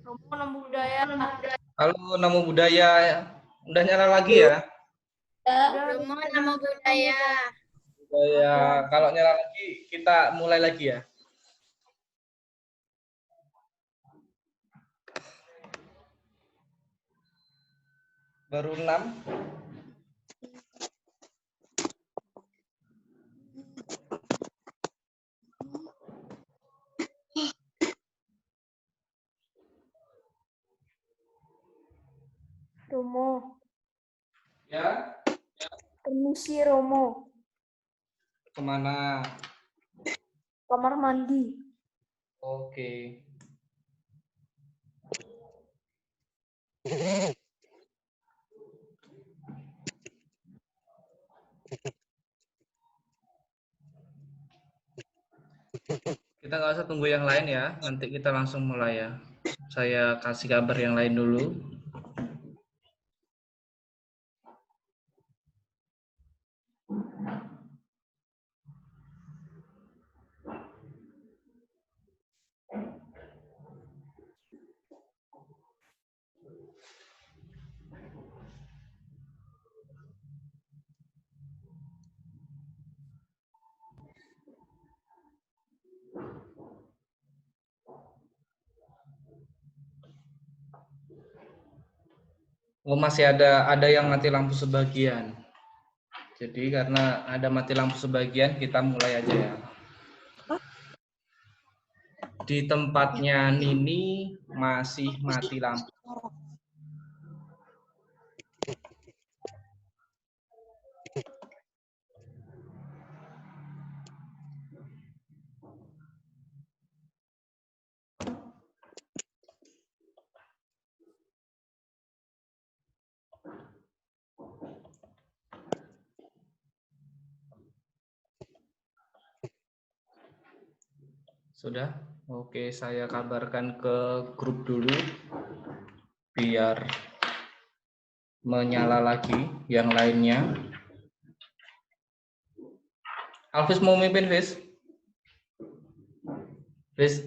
Romo Namo Buddhaya. Halo, Namo Buddhaya. Udah nyala lagi ya? Romo Namo Buddhaya. Budaya. Kalau nyala lagi, kita mulai lagi ya. Baru 6. Romo. Ya, Permisi Romo. kemana? Kamar mandi. Oke. Kita nggak usah tunggu yang lain ya. Nanti kita langsung mulai ya. Saya kasih kabar yang lain dulu. Oh, masih ada yang mati lampu sebagian. Jadi karena ada mati lampu sebagian, kita mulai aja ya. Di tempatnya Nini masih mati lampu. Sudah? Oke, saya kabarkan ke grup dulu biar menyala lagi yang lainnya. Alvis mau mimpin, Vis? Vis?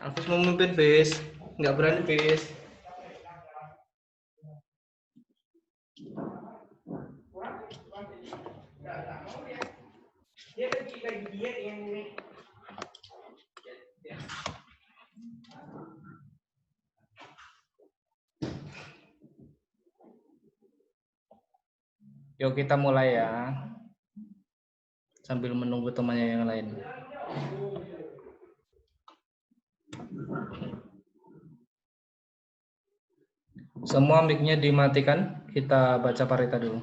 Alvis mau mimpin, Vis? Nggak berani, Vis? Yuk kita mulai ya. Sambil menunggu temannya yang lain. Semua mic-nya dimatikan. Kita baca parita dulu.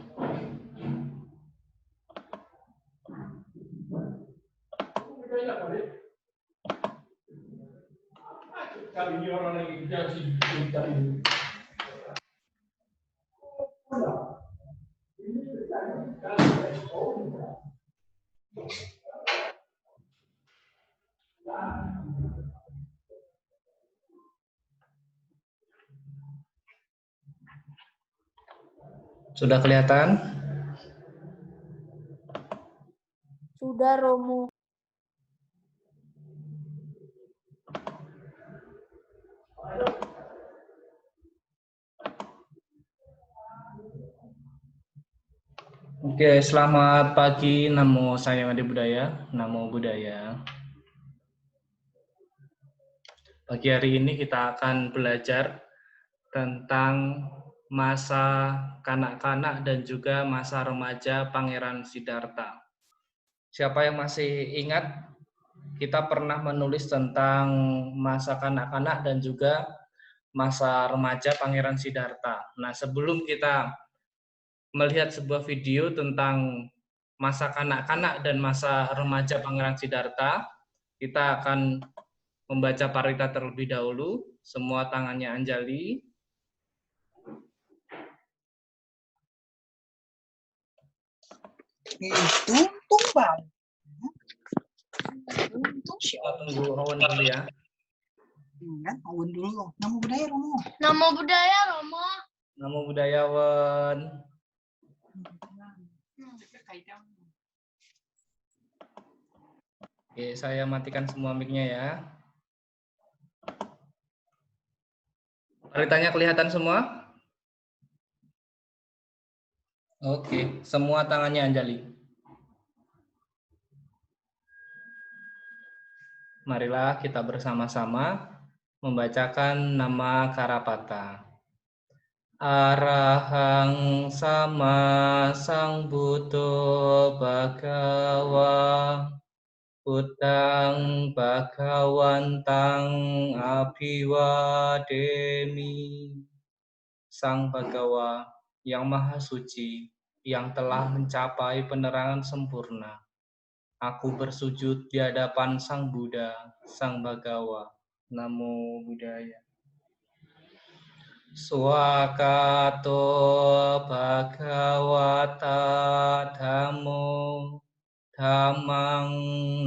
Sudah kelihatan? Sudah Romo. Oke, selamat pagi. Namo saya Adi Budaya. Namo Buddhaya. Pagi hari ini kita akan belajar tentang masa kanak-kanak dan juga masa remaja Pangeran Siddhartha. Siapa yang masih ingat kita pernah menulis tentang masa kanak-kanak dan juga masa remaja Pangeran Siddhartha. Nah, sebelum kita melihat sebuah video tentang masa kanak-kanak dan masa remaja Pangeran Siddhartha. Kita akan membaca parita terlebih dahulu. Semua tangannya Anjali. Tuntung bang. Kita tunggu Rowan dulu ya. Awan dulu. Namo Buddhaya Romo. Namo Buddhaya Romo. Namo Buddhaya Wan. Oke, saya matikan semua mic-nya ya. Paritanya kelihatan semua? Oke, semua tangannya Anjali. Marilah kita bersama-sama membacakan nama Karapata. Arahang sama sang Buddho Bhagawa Buddhang Bhagawantang Abhiwademi. Sang Bhagawa yang Maha Suci, yang telah mencapai penerangan sempurna. Aku bersujud di hadapan Sang Buddha, Sang Bhagawa. Namo Buddhaya. Swakato Bhagawata Dhammo Dhammang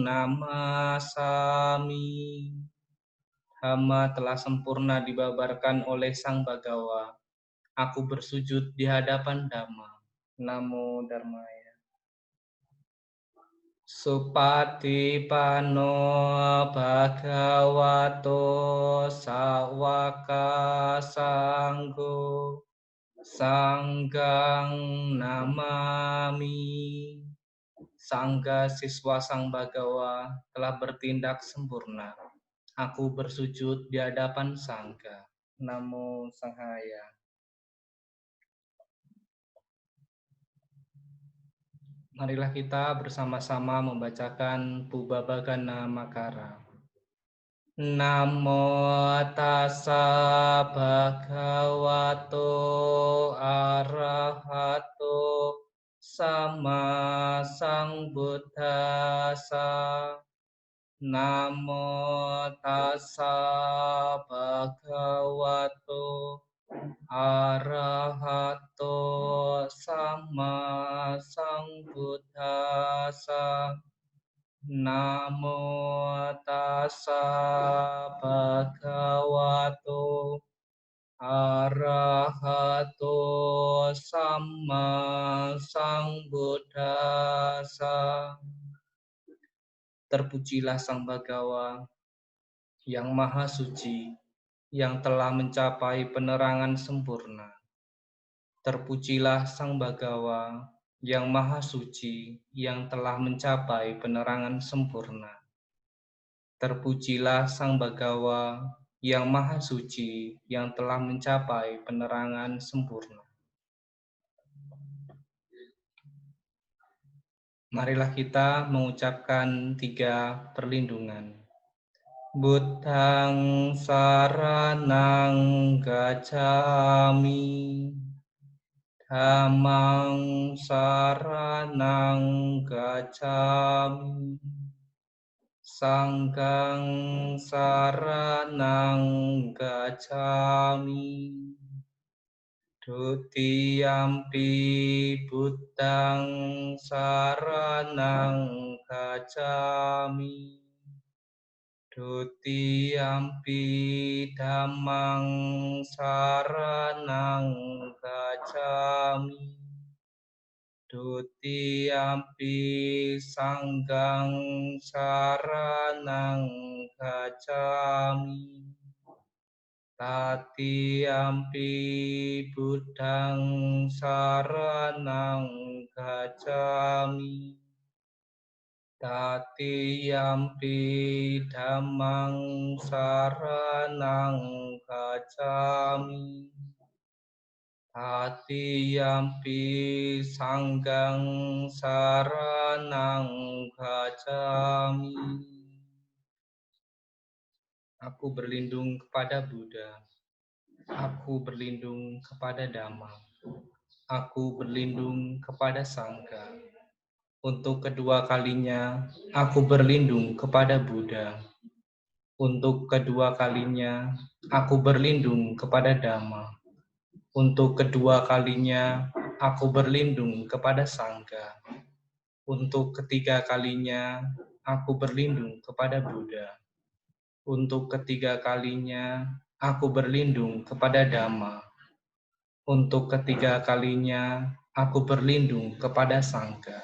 Namasami. Dhamma telah sempurna dibabarkan oleh Sang Bhagawa. Aku bersujud di hadapan Dhamma. Namo Dharmaya. Supatipano Bhagavato Sawaka Sanggo Sanggang Namami. Sangga siswa Sang Bhagawa telah bertindak sempurna. Aku bersujud di hadapan Sangga. Namo Sanghaya. Marilah kita bersama-sama membacakan Pubbabagana Makara. Namo tassa bhagavato arahato sama sambuddhassa. Namo tassa bhagavato arahato sama sambuddhassa. Namo tassa bhagavato arahato sama sambuddhassa. Terpujilah Sang Bhagawa yang Maha Suci, yang telah mencapai penerangan sempurna. Terpujilah Sang Bhagawa yang Maha Suci, yang telah mencapai penerangan sempurna. Terpujilah Sang Bhagawa yang Maha Suci, yang telah mencapai penerangan sempurna. Marilah kita mengucapkan 3 perlindungan. Buddhang saranang gacchami. Dhammang saranang gacchami. Sanghang saranang gacchami. Dutiyampi Buddhang saranang gacchami. Dutiyampi Dhammang saranang gacchami. Dutiyampi Sanghang saranang gacchami. Tatiyampi Buddhang saranang gacchami. Tatiyampi Dhammang saranang gacchami. Tatiyampi Sanghang saranang gacchami. Aku berlindung kepada Buddha. Aku berlindung kepada Dhamma. aku berlindung kepada Sangha. Untuk kedua kalinya, aku berlindung kepada Buddha. Untuk kedua kalinya, aku berlindung kepada Dhamma. Untuk kedua kalinya, aku berlindung kepada Sangha. Untuk ketiga kalinya, aku berlindung kepada Buddha. Untuk ketiga kalinya, aku berlindung kepada Dhamma. Untuk ketiga kalinya, aku berlindung kepada Sangha.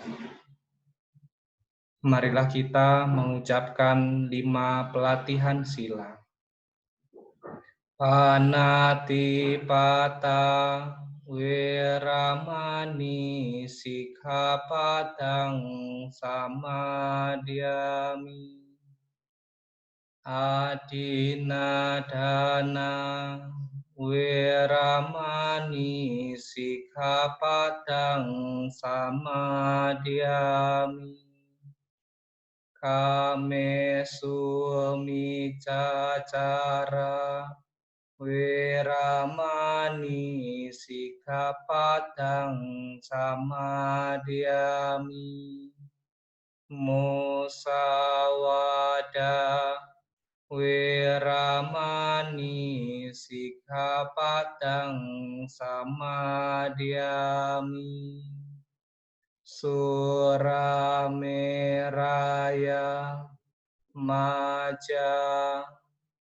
Marilah kita mengucapkan 5 pelatihan sila. Panatipata Wiramani Sikkhapadang Samadhyami. Adinadana Wiramani Sikkhapadang Samadhyami. Kamesu micacara Wiramani Sikkhapadang Samadhyami. Musawada Wiramani Sikkhapadang Samadhyami. Surameraya Maja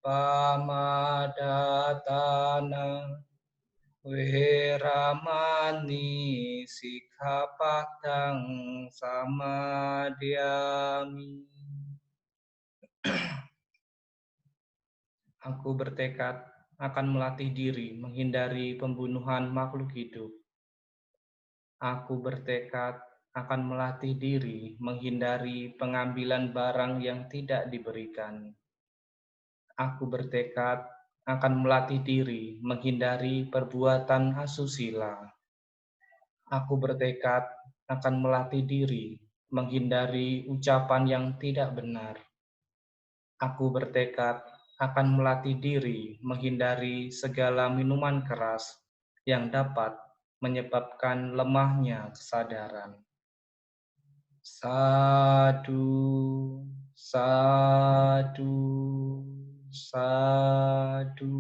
Pamadatana Wiramani Sikkhapadang Samadhyami. Aku bertekad akan melatih diri menghindari pembunuhan makhluk hidup. Aku bertekad akan melatih diri menghindari pengambilan barang yang tidak diberikan. Aku bertekad akan melatih diri menghindari perbuatan asusila. Aku bertekad akan melatih diri menghindari ucapan yang tidak benar. Aku bertekad akan melatih diri menghindari segala minuman keras yang dapat menyebabkan lemahnya kesadaran. Sadu, sadu, sadu.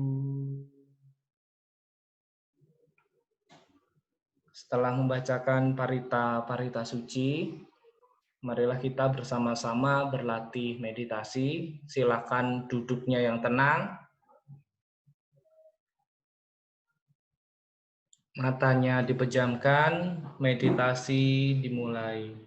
Setelah membacakan parita suci, marilah kita bersama-sama berlatih meditasi. Silakan duduknya yang tenang. Matanya dipejamkan, meditasi dimulai.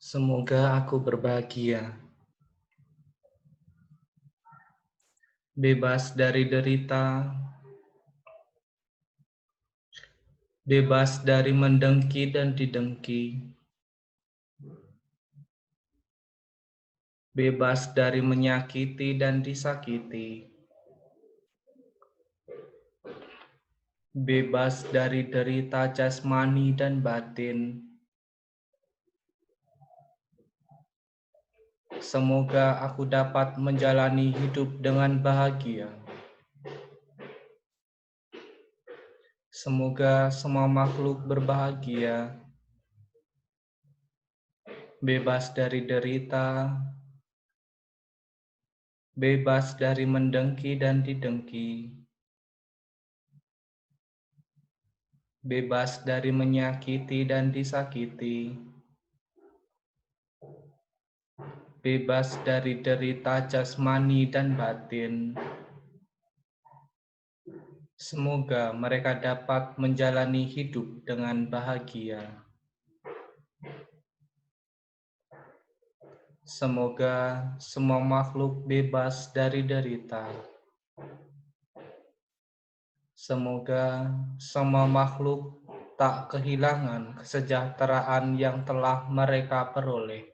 Semoga aku berbahagia, bebas dari derita, bebas dari mendengki dan didengki, bebas dari menyakiti dan disakiti, bebas dari derita jasmani dan batin. Semoga aku dapat menjalani hidup dengan bahagia. Semoga semua makhluk berbahagia, bebas dari derita, bebas dari mendengki dan didengki, bebas dari menyakiti dan disakiti, bebas dari derita jasmani dan batin. Semoga mereka dapat menjalani hidup dengan bahagia. Semoga semua makhluk bebas dari derita. Semoga semua makhluk tak kehilangan kesejahteraan yang telah mereka peroleh.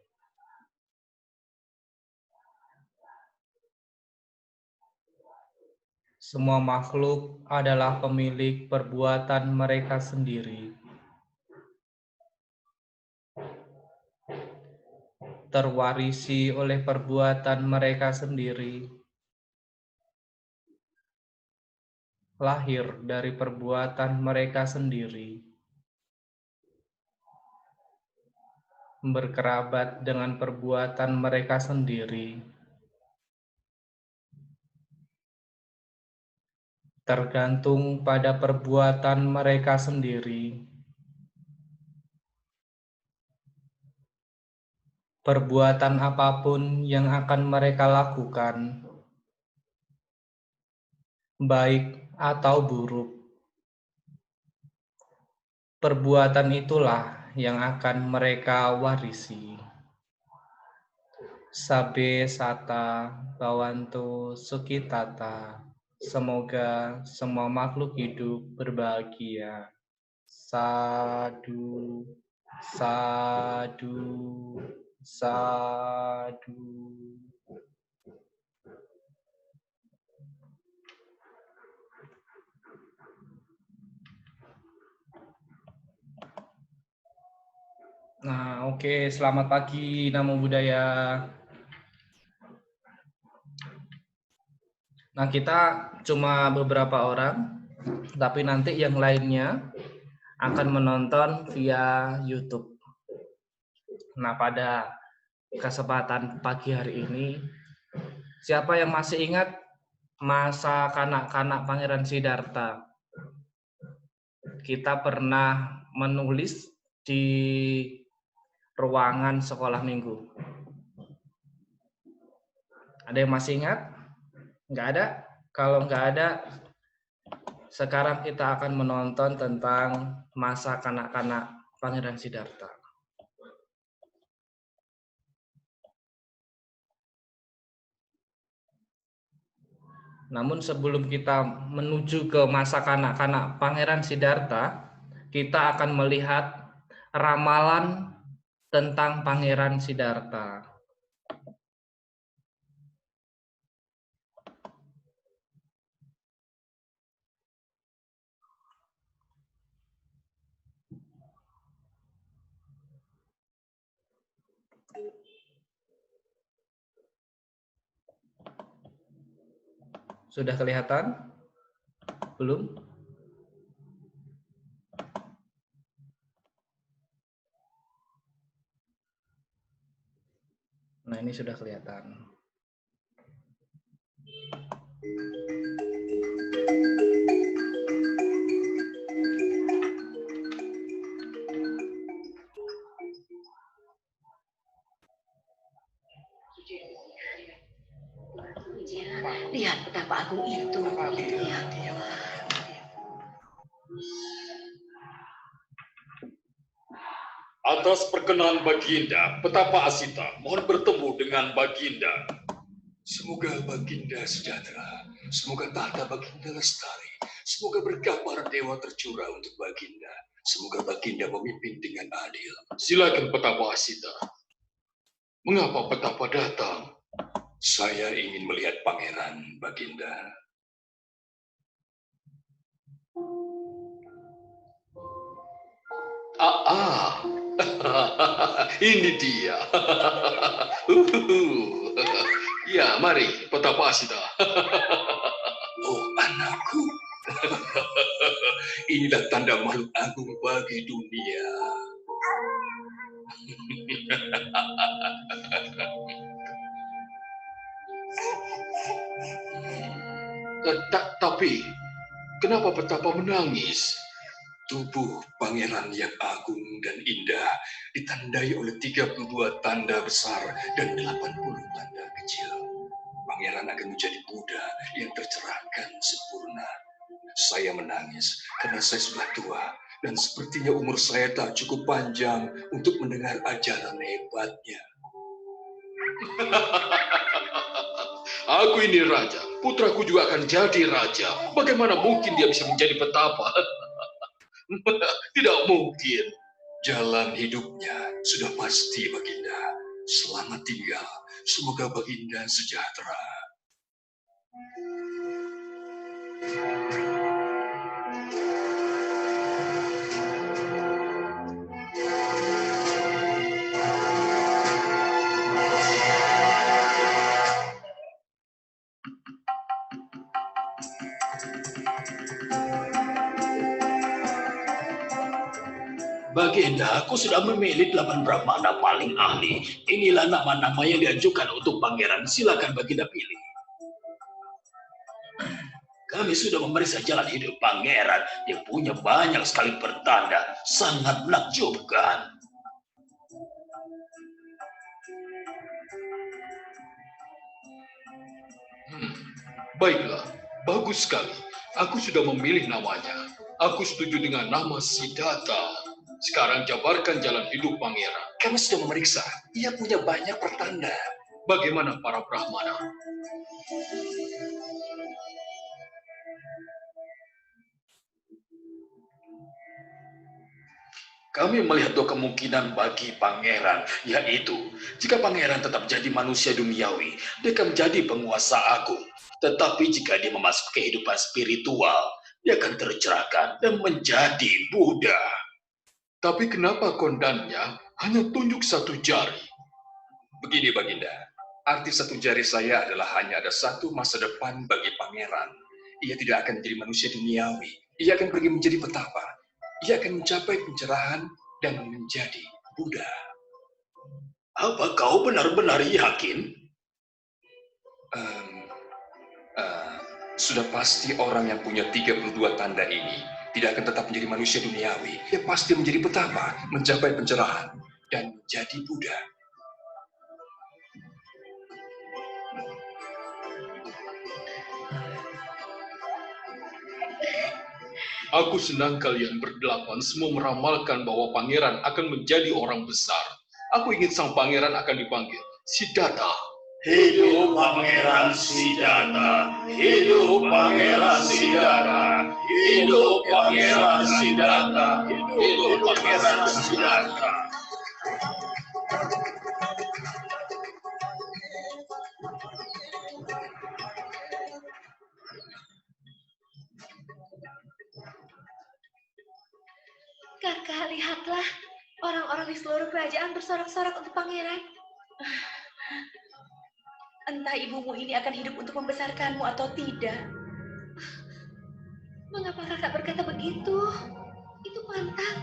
Semua makhluk adalah pemilik perbuatan mereka sendiri. Terwarisi oleh perbuatan mereka sendiri, lahir dari perbuatan mereka sendiri, berkerabat dengan perbuatan mereka sendiri, tergantung pada perbuatan mereka sendiri. Perbuatan apapun yang akan mereka lakukan, baik atau buruk, perbuatan itulah yang akan mereka warisi. Sabe Sata Bawanto Sukitata. Semoga semua makhluk hidup berbahagia. Sadu, sadu, sadu. Nah, oke, selamat pagi, Namo Buddhaya. Nah, kita cuma beberapa orang, tapi nanti yang lainnya akan menonton via YouTube. Nah, pada kesempatan pagi hari ini, siapa yang masih ingat masa kanak-kanak Pangeran Siddhartha? Kita pernah menulis di ruangan sekolah minggu. Ada yang masih ingat? Nggak ada? Kalau nggak ada, sekarang kita akan menonton tentang masa kanak-kanak Pangeran Siddhartha. Namun sebelum kita menuju ke masa kanak-kanak Pangeran Siddhartha, kita akan melihat ramalan tentang Pangeran Siddhartha. Sudah kelihatan? Belum? Nah, ini sudah kelihatan. Lihat betapa agung itu. Lihat. Atas perkenan Baginda, Petapa Asita mohon bertemu dengan Baginda. Semoga Baginda sejahtera, semoga tahta Baginda lestari, semoga berkah para dewa tercurah untuk Baginda, semoga Baginda memimpin dengan adil. Silakan Petapa Asita. Mengapa Petapa datang? Saya ingin melihat pangeran, Baginda. Ini dia. Ya, mari, Petapa Asita. Oh, anakku. Inilah tanda makhluk agung bagi dunia. Tapi, kenapa Petapa menangis? Tubuh pangeran yang agung dan indah ditandai oleh 32 tanda besar dan 80 tanda kecil. Pangeran akan menjadi Buddha yang tercerahkan sempurna. Saya menangis karena saya sudah tua dan sepertinya umur saya tak cukup panjang untuk mendengar ajaran hebatnya. Aku ini raja, putraku juga akan jadi raja. Bagaimana mungkin dia bisa menjadi petapa? Tidak mungkin. Jalan hidupnya sudah pasti, Baginda. Selamat tinggal. Semoga Baginda sejahtera. Baginda, aku sudah memilih 8 Brahmana paling ahli. Inilah nama-nama yang diajukan untuk pangeran. Silakan Baginda pilih. Kami sudah memeriksa jalan hidup pangeran. Dia punya banyak sekali pertanda. Sangat menakjubkan. Baiklah, bagus sekali. Aku sudah memilih namanya. Aku setuju dengan nama Siddhartha. Sekarang jabarkan jalan hidup pangeran. Kami sudah memeriksa. Ia punya banyak pertanda. Bagaimana para Brahmana? Kami melihat dua kemungkinan bagi pangeran, yaitu jika pangeran tetap jadi manusia duniawi, dia akan menjadi penguasa agung. Tetapi jika dia memasuki kehidupan spiritual, dia akan tercerahkan dan menjadi Buddha. Tapi kenapa kondannya hanya tunjuk satu jari? Begini, Baginda. Arti satu jari saya adalah hanya ada satu masa depan bagi pangeran. Ia tidak akan menjadi manusia duniawi. Ia akan pergi menjadi petapa. Ia akan mencapai pencerahan dan menjadi Buddha. Apa kau benar-benar yakin? Sudah pasti orang yang punya 32 tanda ini tidak akan tetap menjadi manusia duniawi. Dia pasti menjadi petapa, mencapai pencerahan, dan menjadi Buddha. Aku senang kalian berdelapan semua meramalkan bahwa pangeran akan menjadi orang besar. Aku ingin sang pangeran akan dipanggil Siddhartha. Hidup Pangeran Siddhartha, hidup Pangeran Siddhartha, hidup Pangeran Siddhartha, hidup Pangeran Siddhartha. Kakak, lihatlah. Orang-orang di seluruh kerajaan bersorak-sorak untuk pangeran. Entah ibumu ini akan hidup untuk membesarkanmu atau tidak. Mengapa kakak berkata begitu? Itu pantang.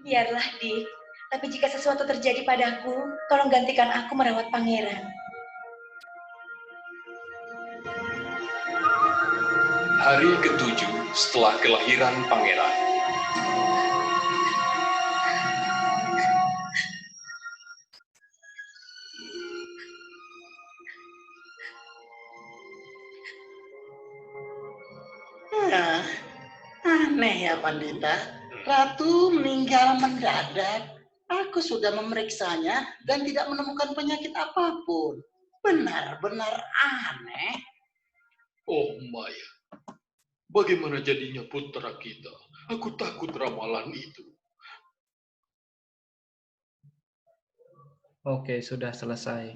Biarlah, Dik. Tapi jika sesuatu terjadi padaku, tolong gantikan aku merawat pangeran. Hari ke-7 setelah kelahiran pangeran. Aneh ya, Pandita. Ratu meninggal mendadak. Aku sudah memeriksanya dan tidak menemukan penyakit apapun. Benar-benar aneh. Oh Maya, bagaimana jadinya putra kita? Aku takut ramalan itu. Oke, sudah selesai.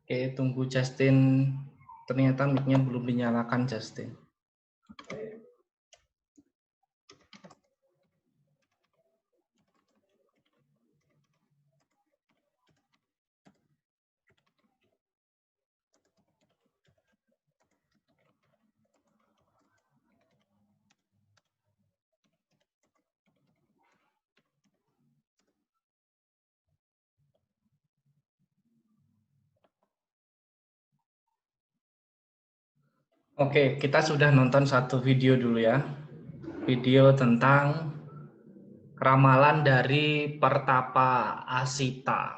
Oke, tunggu Justin. Ternyata mic-nya belum dinyalakan, Justin. Oke, kita sudah nonton satu video dulu ya. Video tentang ramalan dari Pertapa Asita.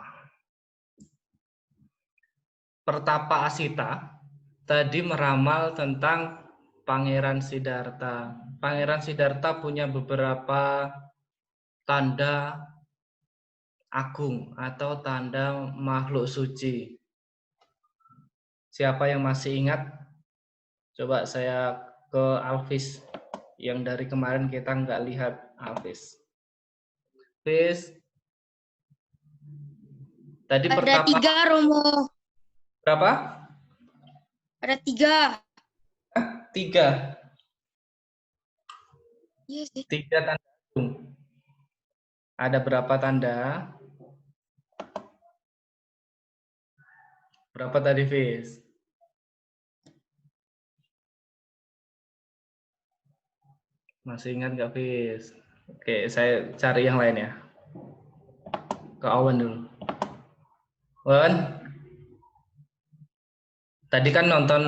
Pertapa Asita tadi meramal tentang Pangeran Siddhartha. Pangeran Siddhartha punya beberapa tanda agung atau tanda makhluk suci. Siapa yang masih ingat? Coba saya ke Alvis, yang dari kemarin kita nggak lihat Alvis. Alvis, tadi Ada pertama 3, Romo. berapa? Ada 3. 3. Iya sih. 3 tanda agung. Ada berapa tanda? Berapa tadi, Fis? Masih ingat nggak, Fis? Oke, saya cari yang lain ya. Ke Owen dulu. Owen, tadi kan nonton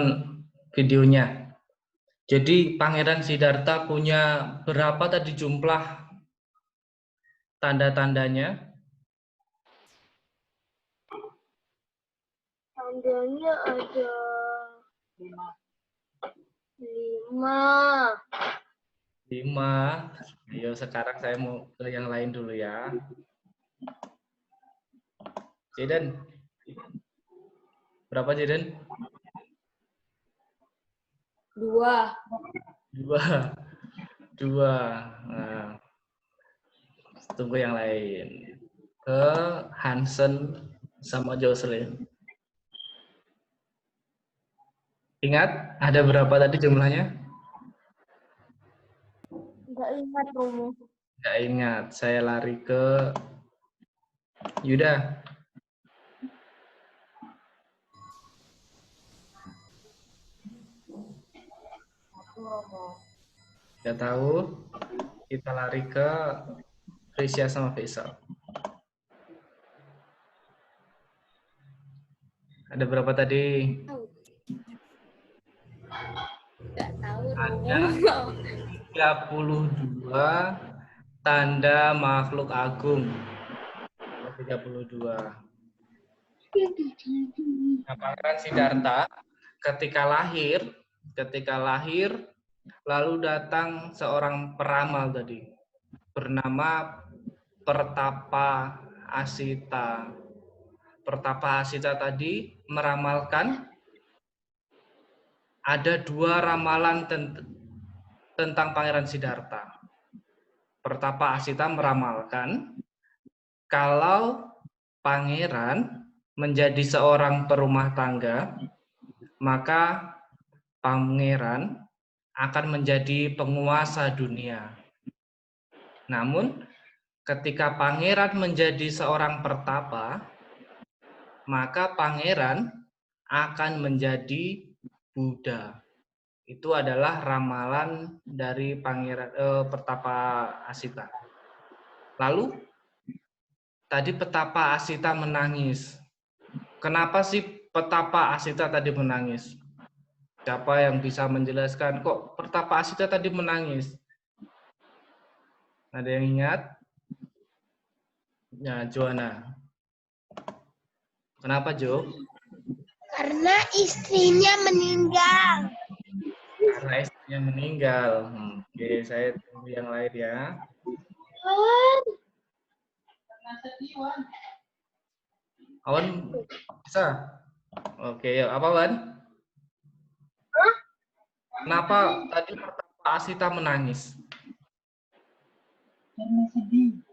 videonya. Jadi Pangeran Siddhartha punya berapa tadi jumlah tanda-tandanya? Tandanya ada 5. 5. Ayo sekarang saya mau ke yang lain dulu ya. Jaden. Berapa Jaden? 2. 2. Nah, tunggu yang lain. Ke Hansen sama Jocelyn. Ingat ada berapa tadi jumlahnya? Enggak ingat, Romo. Nggak ingat. Saya lari ke Yuda. Nggak tahu. Kita lari ke Frisya sama Faisal. Ada berapa tadi? Enggak tahu, Ada Romo. 32 tanda makhluk agung. 32. Nah, Pangeran Siddhartha ketika lahir lalu datang seorang peramal tadi bernama Pertapa Asita. Pertapa Asita tadi meramalkan ada 2 ramalan tentang Pangeran Siddhartha. Pertapa Asita meramalkan kalau pangeran menjadi seorang perumah tangga, maka pangeran akan menjadi penguasa dunia. Namun, ketika pangeran menjadi seorang pertapa, maka pangeran akan menjadi Buddha. Itu adalah ramalan dari Pangeran Pertapa Asita. Lalu tadi Pertapa Asita menangis. Kenapa sih Pertapa Asita tadi menangis? Siapa yang bisa menjelaskan kok Pertapa Asita tadi menangis? Ada yang ingat? Ya, Joanna. Kenapa, Jo? Karena istrinya meninggal. Karena istrinya meninggal. Oke, saya tunggu yang lain ya. Awan bisa? Oke, yuk. Apa, Wan? Kenapa tadi pertama Asita menangis? Karena sedih.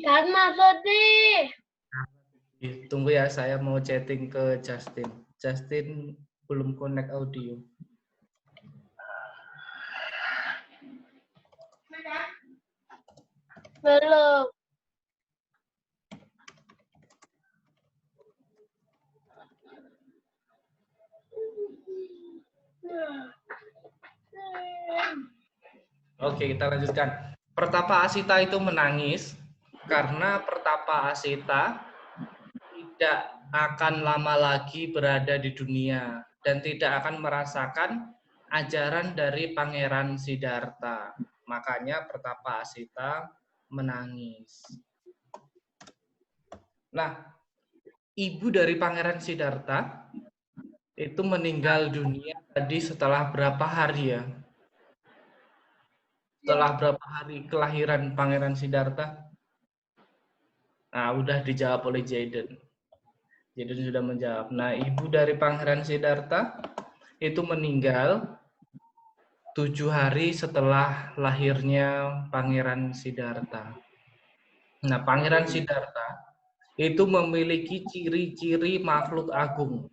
Karena sedih. Tunggu ya, saya mau chatting ke Justin. Justin belum connect audio. Belum. Oke, kita lanjutkan. Pertapa Asita itu menangis karena Pertapa Asita tidak akan lama lagi berada di dunia dan tidak akan merasakan ajaran dari Pangeran Siddhartha. Makanya Pertapa Asita menangis. Nah, ibu dari Pangeran Siddhartha itu meninggal dunia tadi setelah berapa hari ya? Setelah berapa hari kelahiran Pangeran Siddhartha? Nah, udah dijawab oleh Jaden. Jaden sudah menjawab. Nah, ibu dari Pangeran Siddhartha itu meninggal 7 hari setelah lahirnya Pangeran Siddhartha. Nah, Pangeran Siddhartha itu memiliki ciri-ciri makhluk agung,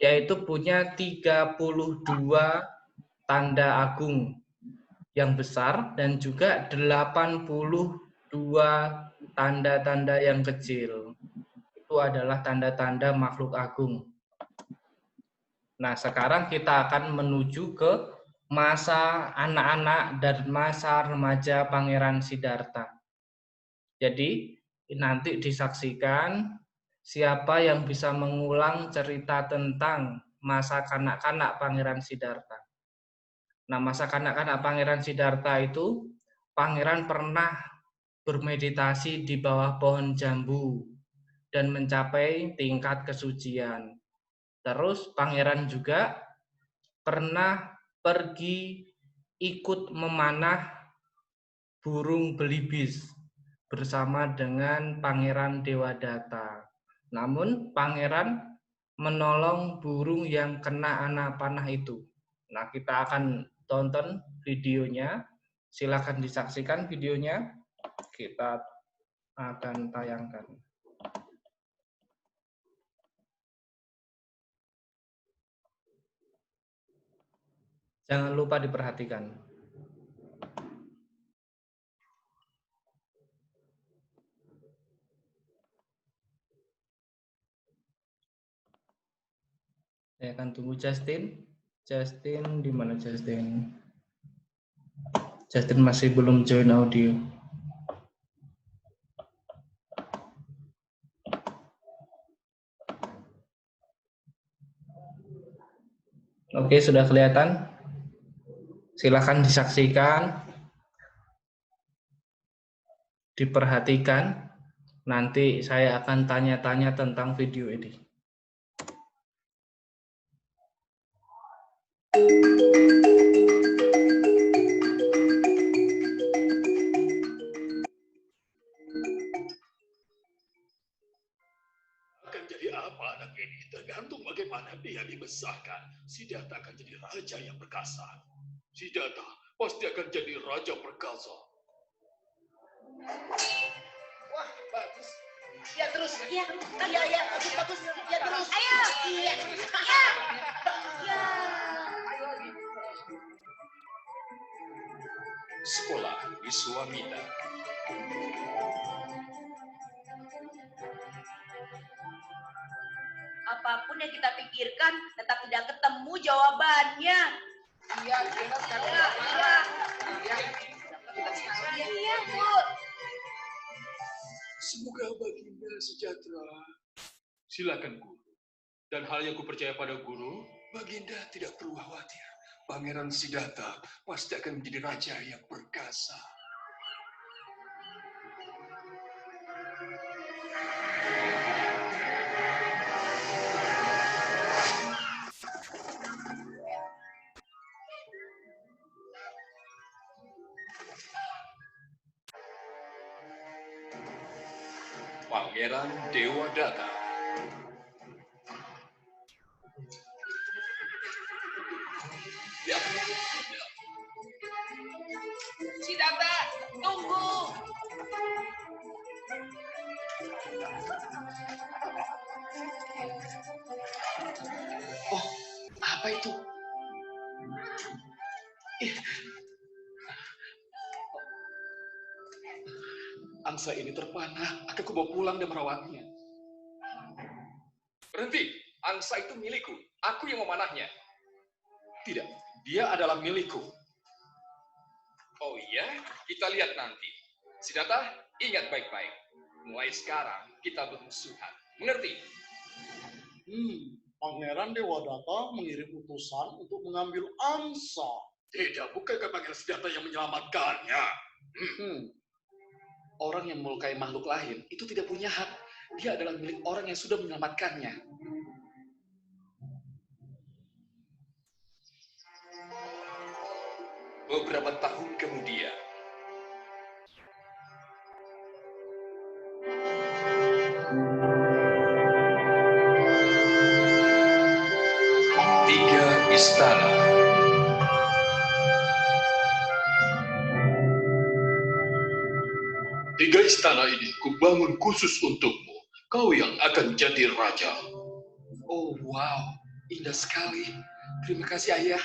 yaitu punya 32 tanda agung yang besar dan juga 82 tanda-tanda yang kecil. Itu adalah tanda-tanda makhluk agung. Nah, sekarang kita akan menuju ke masa anak-anak dan masa remaja Pangeran Siddhartha. Jadi, nanti disaksikan siapa yang bisa mengulang cerita tentang masa kanak-kanak Pangeran Siddhartha. Nah, masa kanak-kanak Pangeran Siddhartha itu, Pangeran pernah bermeditasi di bawah pohon jambu dan mencapai tingkat kesucian. Terus Pangeran juga pernah pergi ikut memanah burung belibis bersama dengan Pangeran Dewadatta. Namun Pangeran menolong burung yang kena anak panah itu. Nah, kita akan tonton videonya. Silakan disaksikan videonya. Kita akan tayangkan. Jangan lupa diperhatikan. Saya akan tunggu Justin. Justin, di mana Justin? Justin masih belum join audio. Oke, sudah kelihatan? Silakan disaksikan, diperhatikan. Nanti saya akan tanya-tanya tentang video ini. Akan jadi apa anak ini? Tergantung bagaimana dia dibesarkan. Siddhartha akan jadi raja yang perkasa. Siddhartha pasti akan jadi raja perkasa. Wah, bagus. Ya terus. Iya, bagus. Ya terus. Ayo. Iya. Ya. Ayo lagi. Sekolah Wiswamitra. Apapun yang kita pikirkan, tetap tidak ketemu jawabannya. Iya, kita sekarang Iya, iya. Iya. Iya, Bu. Semoga Baginda sejahtera. Silakan guru. Dan hal yang kupercaya pada guru, Baginda tidak perlu khawatir. Pangeran Siddhartha pasti akan menjadi raja yang perkasa. Pangeran Dewadatta. Ya, Siddhartha, tunggu. Oh, apa itu? Angsa ini terpanah. Aku mau pulang dan merawatnya. berhenti. Angsa itu milikku. Aku yang memanahnya. Tidak, dia adalah milikku. Oh iya, kita lihat nanti. Siddhartha, ingat baik-baik. Mulai sekarang kita bermusuhan. Mengerti? Pangeran Dewadatta mengirim utusan untuk mengambil angsa. Tidak, bukankah Pangeran Siddhartha yang menyelamatkannya? Orang yang melukai makhluk lain itu tidak punya hak. Dia adalah milik orang yang sudah menyelamatkannya. Beberapa tahun kemudian, tiga istana. Tiga istana ini kubangun khusus untukmu. Kau yang akan jadi raja. Oh, wow. Indah sekali. Terima kasih, Ayah.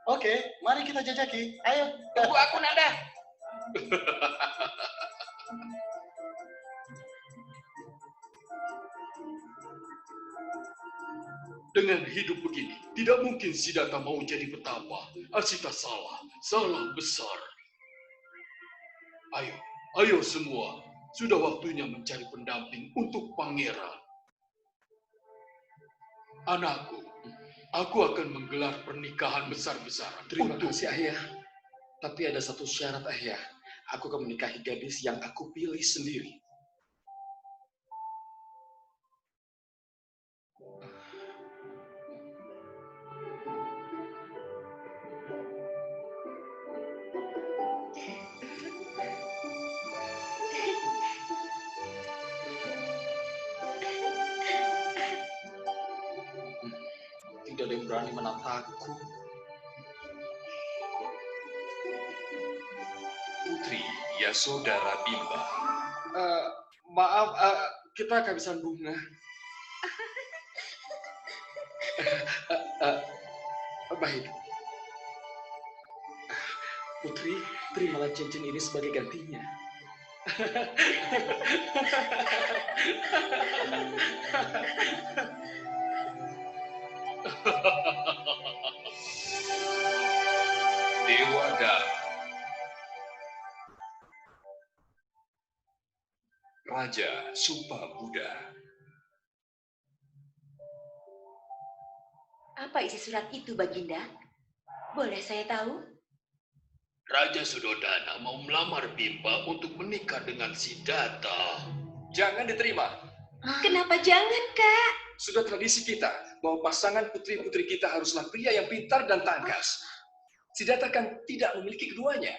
Oke, mari kita jajaki. Ayo. Tunggu aku, Nanda. Dengan hidup begini, tidak mungkin Siddhartha mau jadi petapa. Asita salah besar. Ayo semua. Sudah waktunya mencari pendamping untuk pangeran. Anakku, aku akan menggelar pernikahan besar-besaran. Terima kasih, Ayah. Tapi ada satu syarat, Ayah. Aku akan menikahi gadis yang aku pilih sendiri. Tidak ada yang berani menantangku. Putri Yasodhara Bimba. Maaf, kita kehabisan bunga. Baik. Putri, terimalah cincin ini sebagai gantinya. Dewadatta. Raja Supa Buddha. Apa isi surat itu, Baginda? Boleh saya tahu? Raja Suddhodana mau melamar Bimba untuk menikah dengan Siddhartha. Jangan diterima. Kenapa jangan, Kak? Sudah tradisi kita bahwa pasangan putri-putri kita haruslah pria yang pintar dan tangkas. Siddhartha kan tidak memiliki keduanya.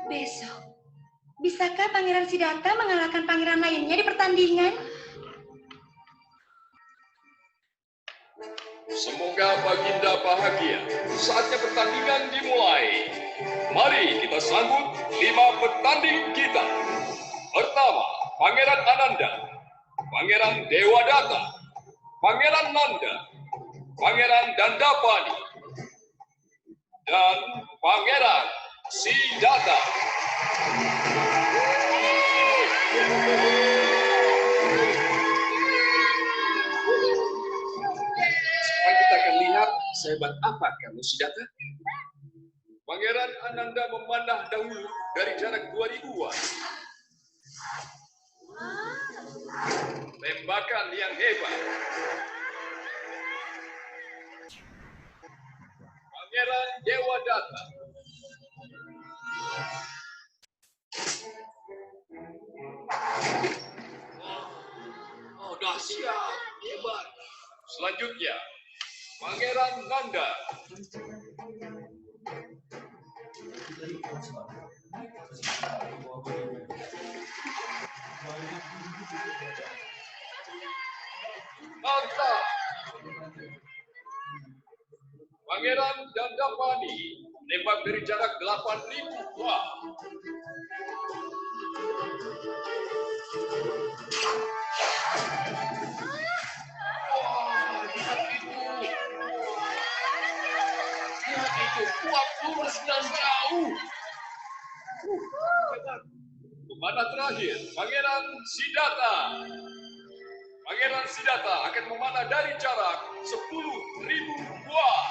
Besok, bisakah Pangeran Siddhartha mengalahkan pangeran lainnya di pertandingan? Semoga Baginda bahagia. Saatnya pertandingan dimulai. Mari kita sambut 5 petanding kita. Pertama, Pangeran Ananda, Pangeran Dewadatta, Pangeran Nanda, Pangeran Dandapani, dan Pangeran Siddhartha. Sekarang kita akan lihat sehebat apa kamu, Siddhartha. Pangeran Ananda memanah dahulu dari jarak 2000-an. Tembakan yang hebat. Pangeran Dewadatta. Oh, dahsyat, hebat. Selanjutnya, Pangeran Nanda. Nanda. Pangeran Dandapani, nembak dari jarak 8.000 buah. Wah, lihat itu. Lihat itu, kuat lurus dan jauh. Kemana terakhir? Pangeran Siddhartha. Pangeran Siddhartha akan memanah dari jarak 10.000 buah.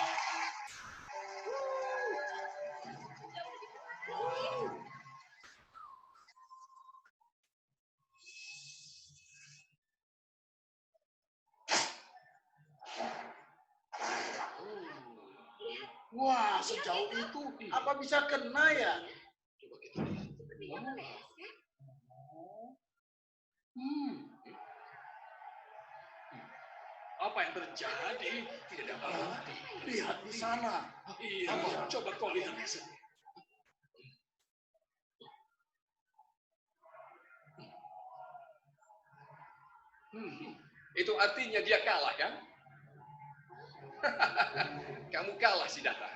Wah, sejauh itu apa bisa kena ya? Coba kita lihat. Apa yang terjadi? Tidak ada apa-apa. Lihat di sana. Iya, coba kau lihat. Itu artinya dia kalah, kan? Kamu kalah, Siddhartha.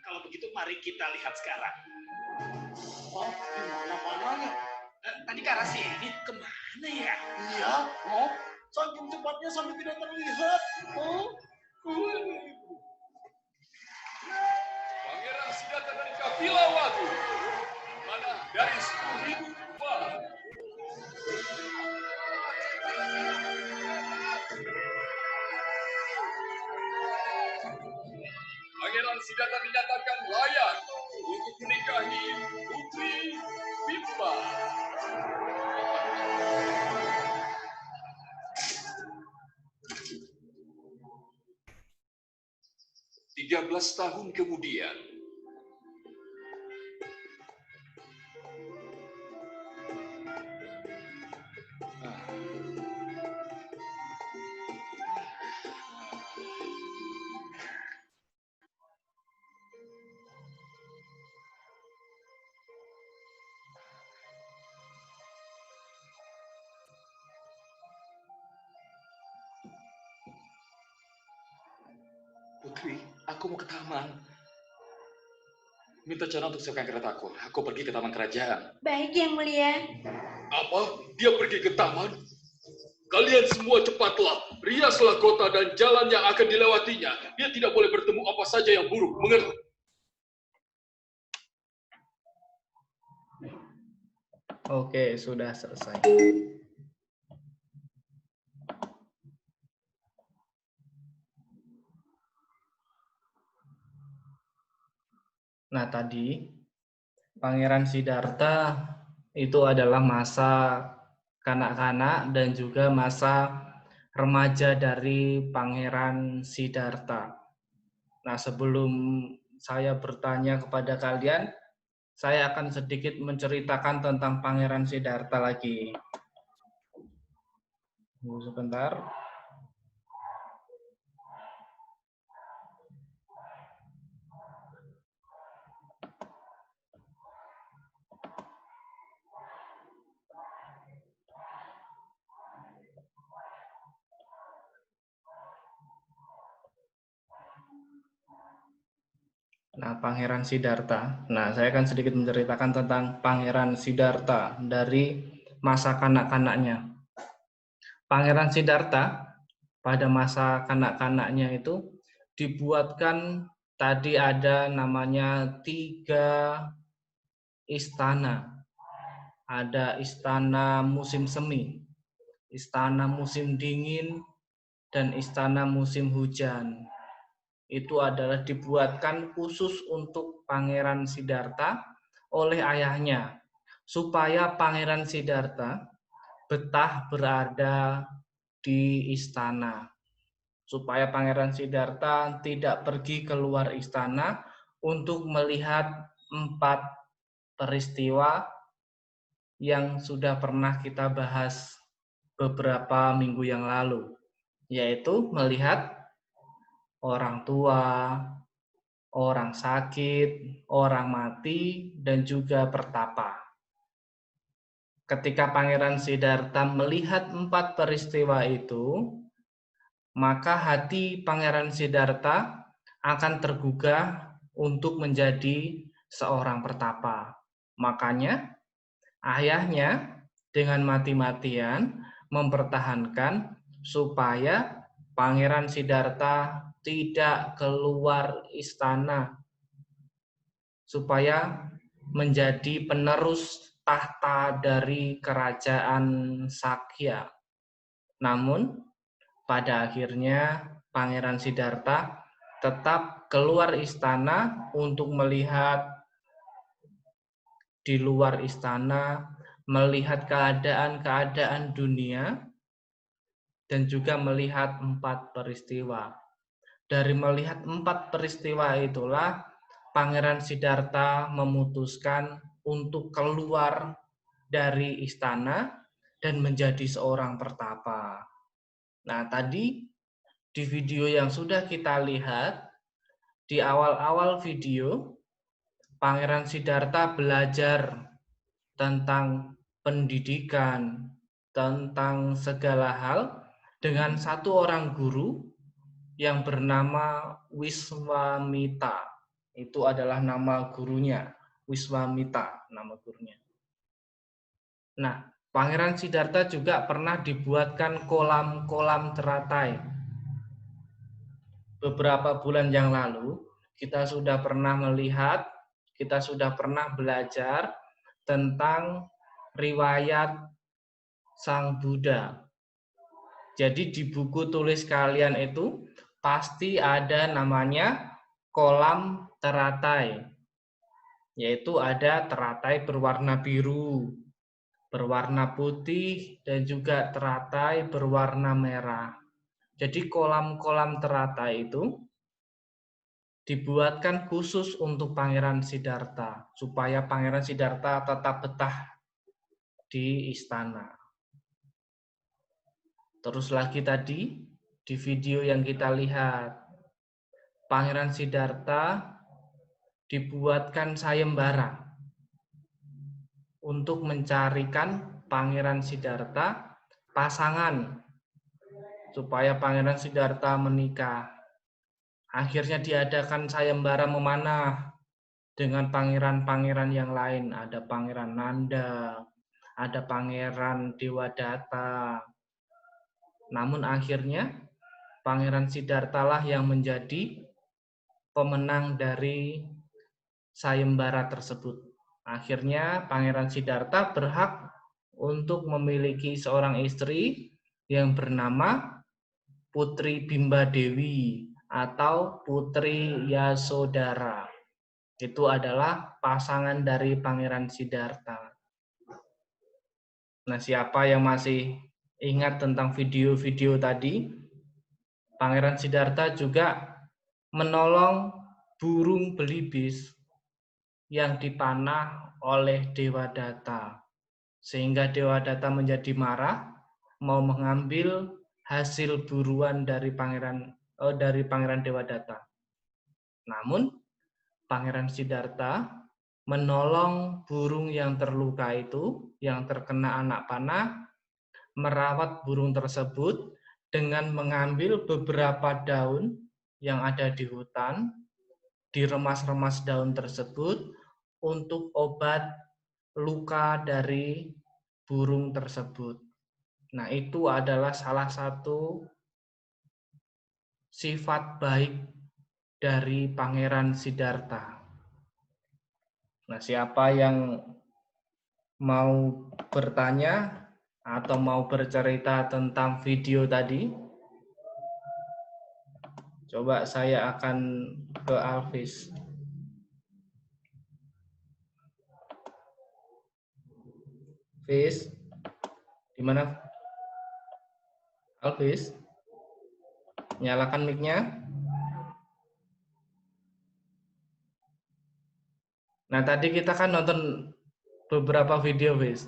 Kalau begitu, mari kita lihat sekarang. Oh, di mana-mananya? Tadi ke arah sini, kemana ya? Iya, oh, saking cepatnya sampai tidak terlihat. Oh, Pangeran Siddhartha dari Kapilawatu. Mana dari 10.000 buah. Pangeran Siddhartha dinyatakan layak untuk menikahi Putri Bimba. Tiga 13 tahun kemudian, Putri, aku mau ke taman. Minta cara untuk siapkan keretaku. Aku pergi ke taman kerajaan. Baik, Yang Mulia. Apa? Dia pergi ke taman? Kalian semua cepatlah. Riaslah kota dan jalan yang akan dilewatinya. Dia tidak boleh bertemu apa saja yang buruk. Mengerti? Oke, sudah selesai. Nah, tadi Pangeran Siddhartha itu adalah masa kanak-kanak dan juga masa remaja dari Pangeran Siddhartha. Nah, sebelum saya bertanya kepada kalian, saya akan sedikit menceritakan tentang Pangeran Siddhartha lagi. Tunggu sebentar. Nah, Pangeran Siddhartha. Nah, saya akan sedikit menceritakan tentang Pangeran Siddhartha dari masa kanak-kanaknya. Pangeran Siddhartha pada masa kanak-kanaknya itu dibuatkan tadi ada namanya 3 istana. Ada istana musim semi, istana musim dingin, dan istana musim hujan. Itu adalah dibuatkan khusus untuk Pangeran Siddhartha oleh ayahnya, supaya Pangeran Siddhartha betah berada di istana, supaya Pangeran Siddhartha tidak pergi keluar istana untuk melihat 4 peristiwa yang sudah pernah kita bahas beberapa minggu yang lalu, yaitu melihat orang tua, orang sakit, orang mati, dan juga pertapa. Ketika Pangeran Siddhartha melihat 4 peristiwa itu, maka hati Pangeran Siddhartha akan tergugah untuk menjadi seorang pertapa. Makanya ayahnya dengan mati-matian mempertahankan supaya Pangeran Siddhartha tidak keluar istana, supaya menjadi penerus tahta dari kerajaan Sakya. Namun, pada akhirnya Pangeran Siddhartha tetap keluar istana untuk melihat di luar istana, melihat keadaan-keadaan dunia, dan juga melihat 4 peristiwa. Dari melihat 4 peristiwa itulah Pangeran Siddhartha memutuskan untuk keluar dari istana dan menjadi seorang pertapa. Nah, tadi di video yang sudah kita lihat, di awal-awal video, Pangeran Siddhartha belajar tentang pendidikan, tentang segala hal dengan satu orang guru yang bernama Wiswamitra. Itu adalah nama gurunya, Wiswamitra nama gurunya. Nah, Pangeran Siddhartha juga pernah dibuatkan kolam-kolam teratai. Beberapa bulan yang lalu, kita sudah pernah melihat, kita sudah pernah belajar tentang riwayat Sang Buddha. Jadi di buku tulis kalian itu pasti ada namanya kolam teratai, yaitu ada teratai berwarna biru, berwarna putih, dan juga teratai berwarna merah. Jadi kolam-kolam teratai itu dibuatkan khusus untuk Pangeran Siddhartha, supaya Pangeran Siddhartha tetap betah di istana. Terus lagi tadi, di video yang kita lihat, Pangeran Siddhartha dibuatkan sayembara untuk mencarikan Pangeran Siddhartha pasangan, supaya Pangeran Siddhartha menikah. Akhirnya diadakan sayembara memanah dengan pangeran-pangeran yang lain. Ada Pangeran Nanda, ada Pangeran Dewadatta. Namun akhirnya Pangeran Siddhartha lah yang menjadi pemenang dari sayembara tersebut. Akhirnya Pangeran Siddhartha berhak untuk memiliki seorang istri yang bernama Putri Bimba Dewi atau Putri Yasodhara. Itu adalah pasangan dari Pangeran Siddhartha. Nah, siapa yang masih ingat tentang video-video tadi? Pangeran Siddhartha juga menolong burung belibis yang dipanah oleh Dewadatta. Sehingga Dewadatta menjadi marah, mau mengambil hasil buruan dari Pangeran Dewadatta. Namun, Pangeran Siddhartha menolong burung yang terluka itu, yang terkena anak panah, merawat burung tersebut dengan mengambil beberapa daun yang ada di hutan, diremas-remas daun tersebut untuk obat luka dari burung tersebut. Nah, itu adalah salah satu sifat baik dari Pangeran Siddhartha. Nah, siapa yang mau bertanya atau mau bercerita tentang video tadi? Coba saya akan ke Alvis. Alvis, di mana? Alvis, nyalakan mic-nya. Nah, tadi kita kan nonton beberapa video, Fis.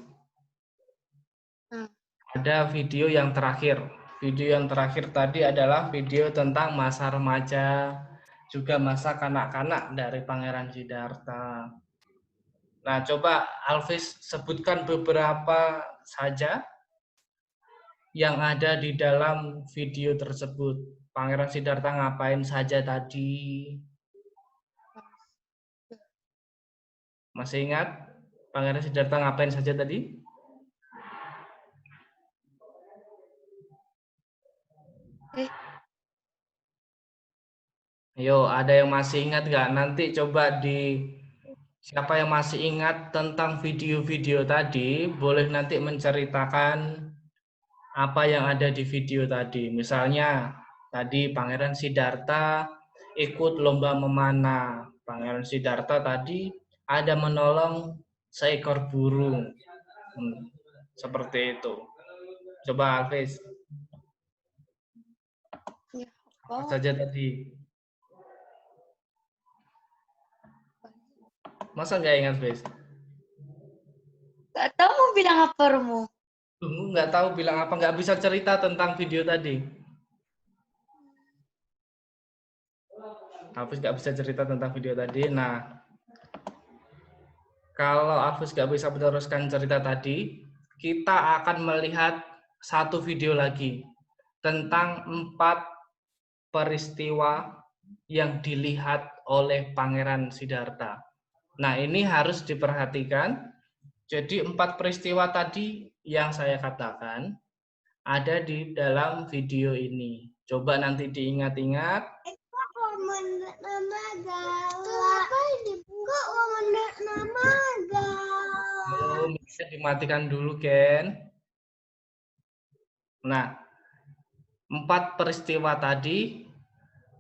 ada video yang terakhir. Video yang terakhir tadi adalah video tentang masa remaja, juga masa kanak-kanak dari Pangeran Siddhartha. Nah, coba Alvis sebutkan beberapa saja yang ada di dalam video tersebut. Pangeran Siddhartha ngapain saja tadi? Masih ingat Pangeran Siddhartha ngapain saja tadi? Ayo, ada yang masih ingat nggak? Nanti coba siapa yang masih ingat tentang video-video tadi, boleh nanti menceritakan apa yang ada di video tadi. Misalnya, tadi Pangeran Siddhartha ikut lomba memanah. Pangeran Siddhartha tadi ada menolong seekor burung. Seperti itu. Coba Alvis. Apa saja tadi? Masa nggak ingat, Alvis? Gak tahu mau bilang apa, Romo. Nggak tahu bilang apa, nggak bisa cerita tentang video tadi. Alvis nggak bisa cerita tentang video tadi. Nah, kalau Alvis nggak bisa meneruskan cerita tadi, kita akan melihat satu video lagi tentang 4 peristiwa yang dilihat oleh Pangeran Siddhartha. Nah, ini harus diperhatikan. Jadi 4 peristiwa tadi yang saya katakan ada di dalam video ini. Coba nanti diingat-ingat. Bisa dimatikan dulu, Ken. Nah, 4 peristiwa tadi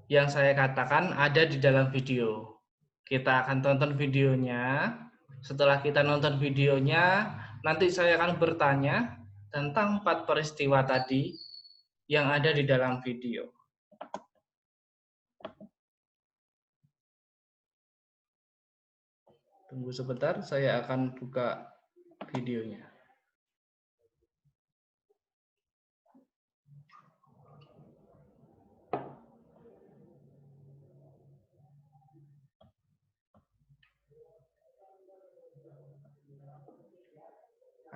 yang saya katakan ada di dalam video. Kita akan tonton videonya. Setelah kita nonton videonya, nanti saya akan bertanya tentang 4 peristiwa tadi yang ada di dalam video. Tunggu sebentar, saya akan buka videonya.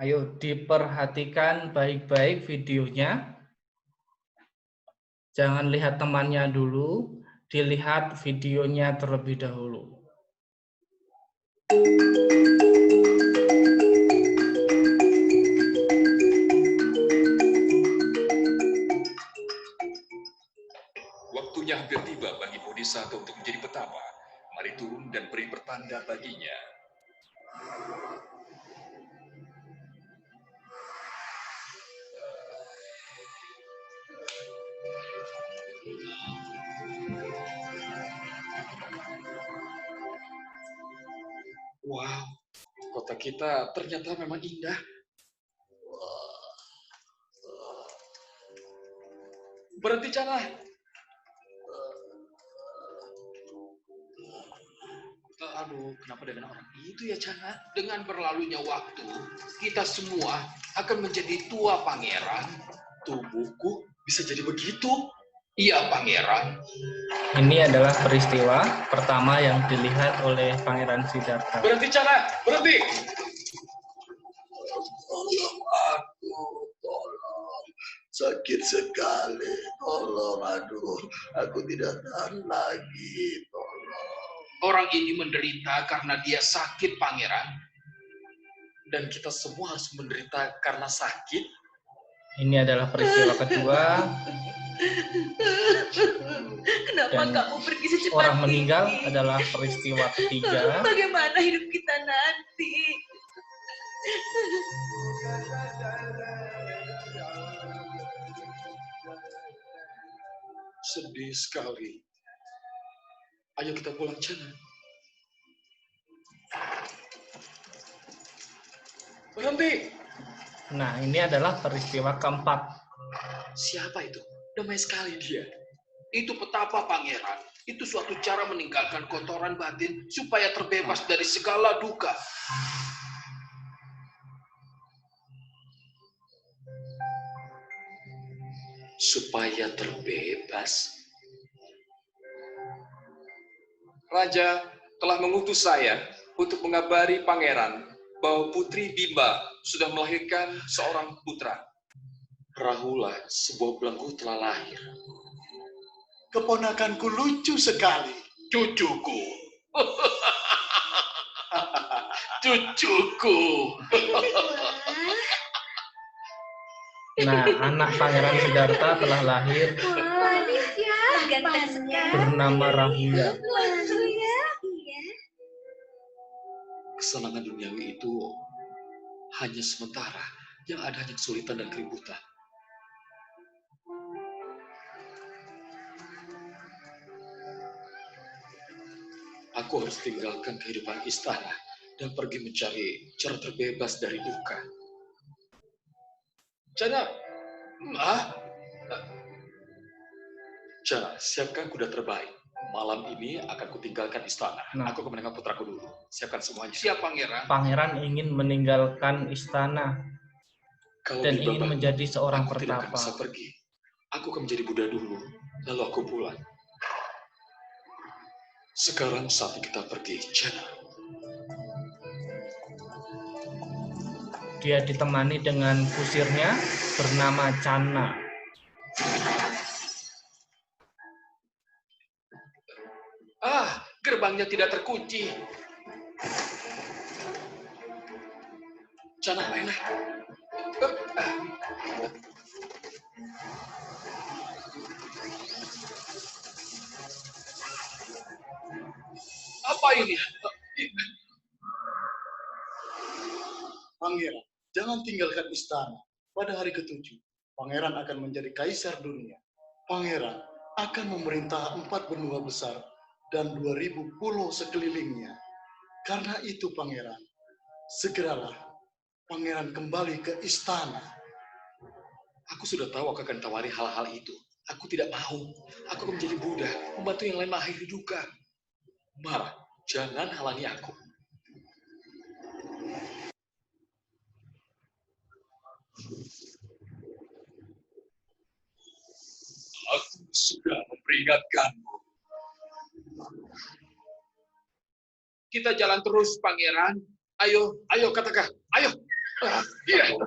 Ayo diperhatikan baik-baik videonya. Jangan lihat temannya dulu, dilihat videonya terlebih dahulu. Waktunya hampir tiba bagi Bodhisattva untuk menjadi petapa. Mari turun dan beri pertanda baginya. Wow, kota kita ternyata memang indah. Berhenti, Cana. Aduh, kenapa dengan orang itu ya, Cana? Dengan berlalunya waktu, kita semua akan menjadi tua, Pangeran. Tubuhku bisa jadi begitu? Iya, Pangeran. Ini adalah peristiwa pertama yang dilihat oleh Pangeran Siddhartha. Berhenti, Cana! Berhenti! Tolong aku, tolong. Sakit sekali, tolong. Aduh, aku tidak tahan lagi, tolong. Orang ini menderita karena dia sakit, Pangeran. Dan kita semua harus menderita karena sakit. Ini adalah peristiwa kedua. Kenapa Dan kamu pergi secepat orang meninggal ini? adalah peristiwa ketiga. Bagaimana hidup kita nanti? Sedih sekali. Ayo kita pulang, Cana. Berhenti! Nah, ini adalah peristiwa keempat. Siapa itu? Damai sekali dia. Itu petapa, Pangeran. Itu suatu cara meninggalkan kotoran batin supaya terbebas dari segala duka. supaya terbebas. Raja telah mengutus saya untuk mengabari pangeran bahwa Putri Bimba sudah melahirkan seorang putra. Rahula, sebuah belenggu telah lahir. Keponakanku lucu sekali. Cucuku. Cucuku. Nah, anak Pangeran Siddhartha telah lahir Manis ya. Ganteng sekali. bernama Rahula. Lucu ya. Iya. Kesenangan duniawi itu hanya sementara, yang ada hanya kesulitan dan keributan. Aku harus tinggalkan kehidupan istana dan pergi mencari cara terbebas dari duka. Jana, Jana, siapkan kuda terbaik. Malam ini akan kutinggalkan istana. Nah. Aku akan menengok putraku dulu. Siapkan semuanya. Siap, Pangeran. Pangeran ingin meninggalkan istana Kalau dan di ingin babak menjadi seorang aku tidak akan pertapa. bisa pergi. Aku akan menjadi Buddha dulu, lalu aku pulang. Sekarang saatnya kita pergi, Jana. Dia ditemani dengan kusirnya bernama Channa. Gerbangnya tidak terkunci. Jana, mana? Apa ini? Pangeran, jangan tinggalkan istana. Pada hari ke-7, Pangeran akan menjadi kaisar dunia. Pangeran akan memerintah 4 benua besar dan 2000 pulau sekelilingnya. Karena itu, Pangeran, segeralah Pangeran kembali ke istana. Aku sudah tahu aku akan tawari hal-hal itu. Aku tidak mau. Aku akan menjadi Buddha, membantu yang lain mengakhiri duka. Mara, jangan halangi aku. Aku sudah memperingatkanmu. Kita jalan terus, Pangeran. Ayo, katakan. Ayo. Iya.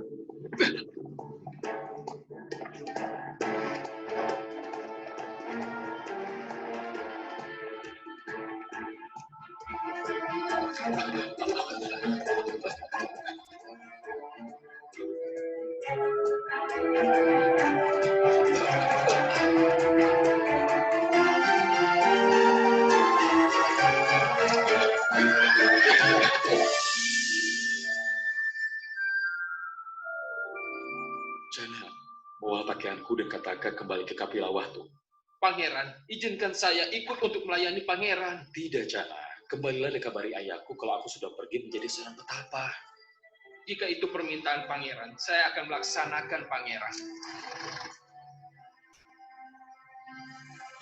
Jana, bawa pakaianku dan katakan kembali ke Kapilawatu. Pangeran, izinkan saya ikut untuk melayani Pangeran. Tidak, Jana. Kembalilah dan kabari ayahku kalau aku sudah pergi menjadi seorang petapa. Jika itu permintaan Pangeran, saya akan melaksanakan, Pangeran.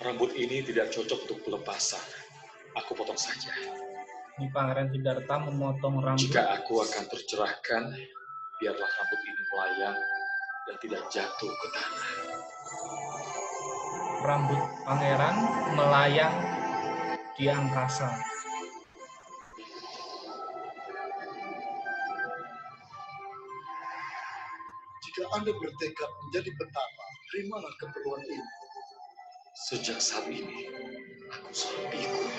Rambut ini tidak cocok untuk pelepasan. Aku potong saja. Ini Pangeran Siddhartha memotong rambut. Jika aku akan tercerahkan, biarlah rambut ini melayang dan tidak jatuh ke tanah. Rambut Pangeran melayang di angkasa. Jika Anda bertekad menjadi petapa, terimalah keperluan ini. Sejak saat ini, aku selalu ikut.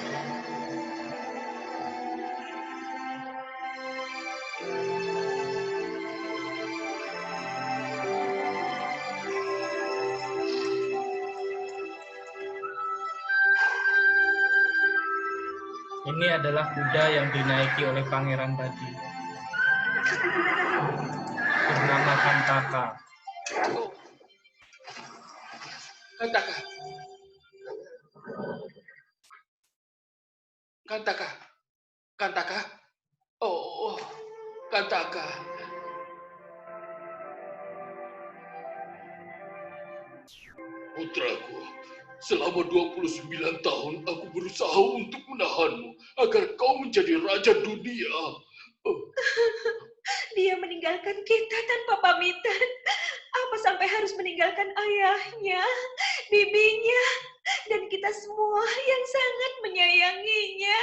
Ini adalah kuda yang dinaiki oleh pangeran tadi. Bernama Kantaka. Kantaka. Oh, Kantaka. Putraku, selama 29 tahun aku berusaha untuk menahanmu agar kau menjadi raja dunia. Dia meninggalkan kita tanpa pamitan. Apa sampai harus meninggalkan ayahnya, bibinya, dan kita semua yang sangat menyayanginya?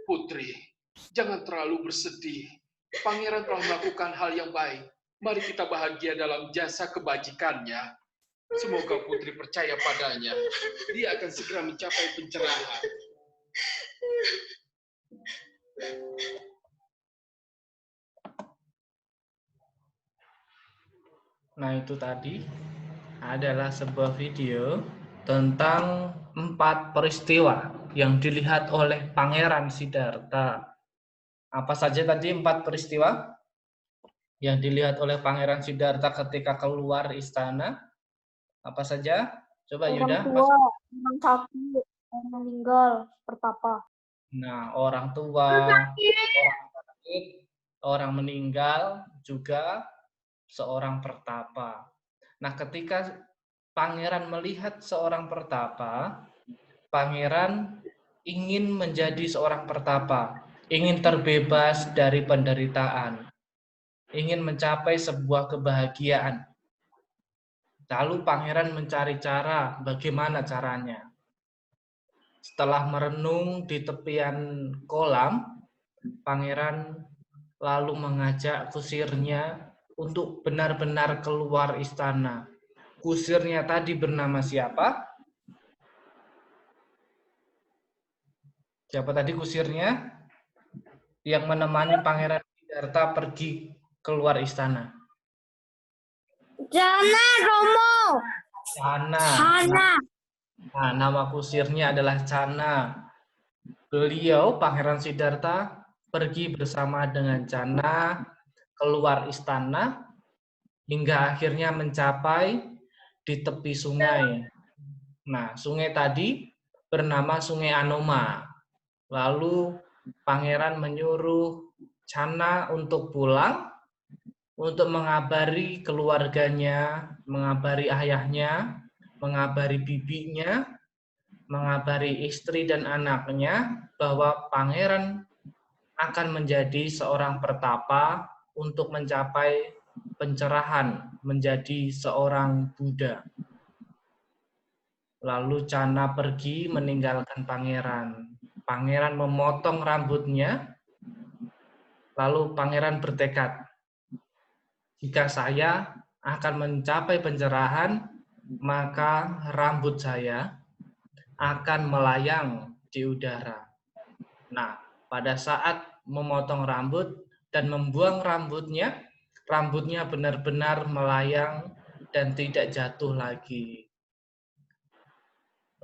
Putri, jangan terlalu bersedih. Pangeran telah melakukan hal yang baik. Mari kita bahagia dalam jasa kebajikannya. Semoga Putri percaya padanya. Dia akan segera mencapai pencerahan. Nah, itu tadi adalah sebuah video tentang 4 peristiwa yang dilihat oleh Pangeran Siddhartha. Apa saja tadi 4 peristiwa yang dilihat oleh Pangeran Siddhartha ketika keluar istana? Apa saja? Coba Yuda. Orang tua, orang sakit, orang meninggal, pertapa. Nah, orang tua, orang sakit, orang meninggal, juga seorang pertapa. Nah, ketika Pangeran melihat seorang pertapa, Pangeran ingin menjadi seorang pertapa, ingin terbebas dari penderitaan, ingin mencapai sebuah kebahagiaan. Lalu Pangeran mencari cara, bagaimana caranya. Setelah merenung di tepian kolam, Pangeran lalu mengajak kusirnya untuk benar-benar keluar istana. Kusirnya tadi bernama siapa? Siapa tadi kusirnya? Yang menemani Pangeran Siddhartha pergi keluar istana. Jana, Romo. Cana. Hana. Nah, nama kusirnya adalah Cana. Beliau, Pangeran Siddhartha, pergi bersama dengan Cana keluar istana hingga akhirnya mencapai di tepi sungai. Nah, sungai tadi bernama Sungai Anoma. Lalu Pangeran menyuruh Cana untuk pulang, untuk mengabari keluarganya, mengabari ayahnya, mengabari bibinya, mengabari istri dan anaknya bahwa Pangeran akan menjadi seorang pertapa untuk mencapai pencerahan, menjadi seorang Buddha. Lalu Cana pergi meninggalkan Pangeran. Pangeran memotong rambutnya, lalu Pangeran bertekad, jika saya akan mencapai pencerahan, maka rambut saya akan melayang di udara. Nah, pada saat memotong rambut dan membuang rambutnya, rambutnya benar-benar melayang dan tidak jatuh lagi.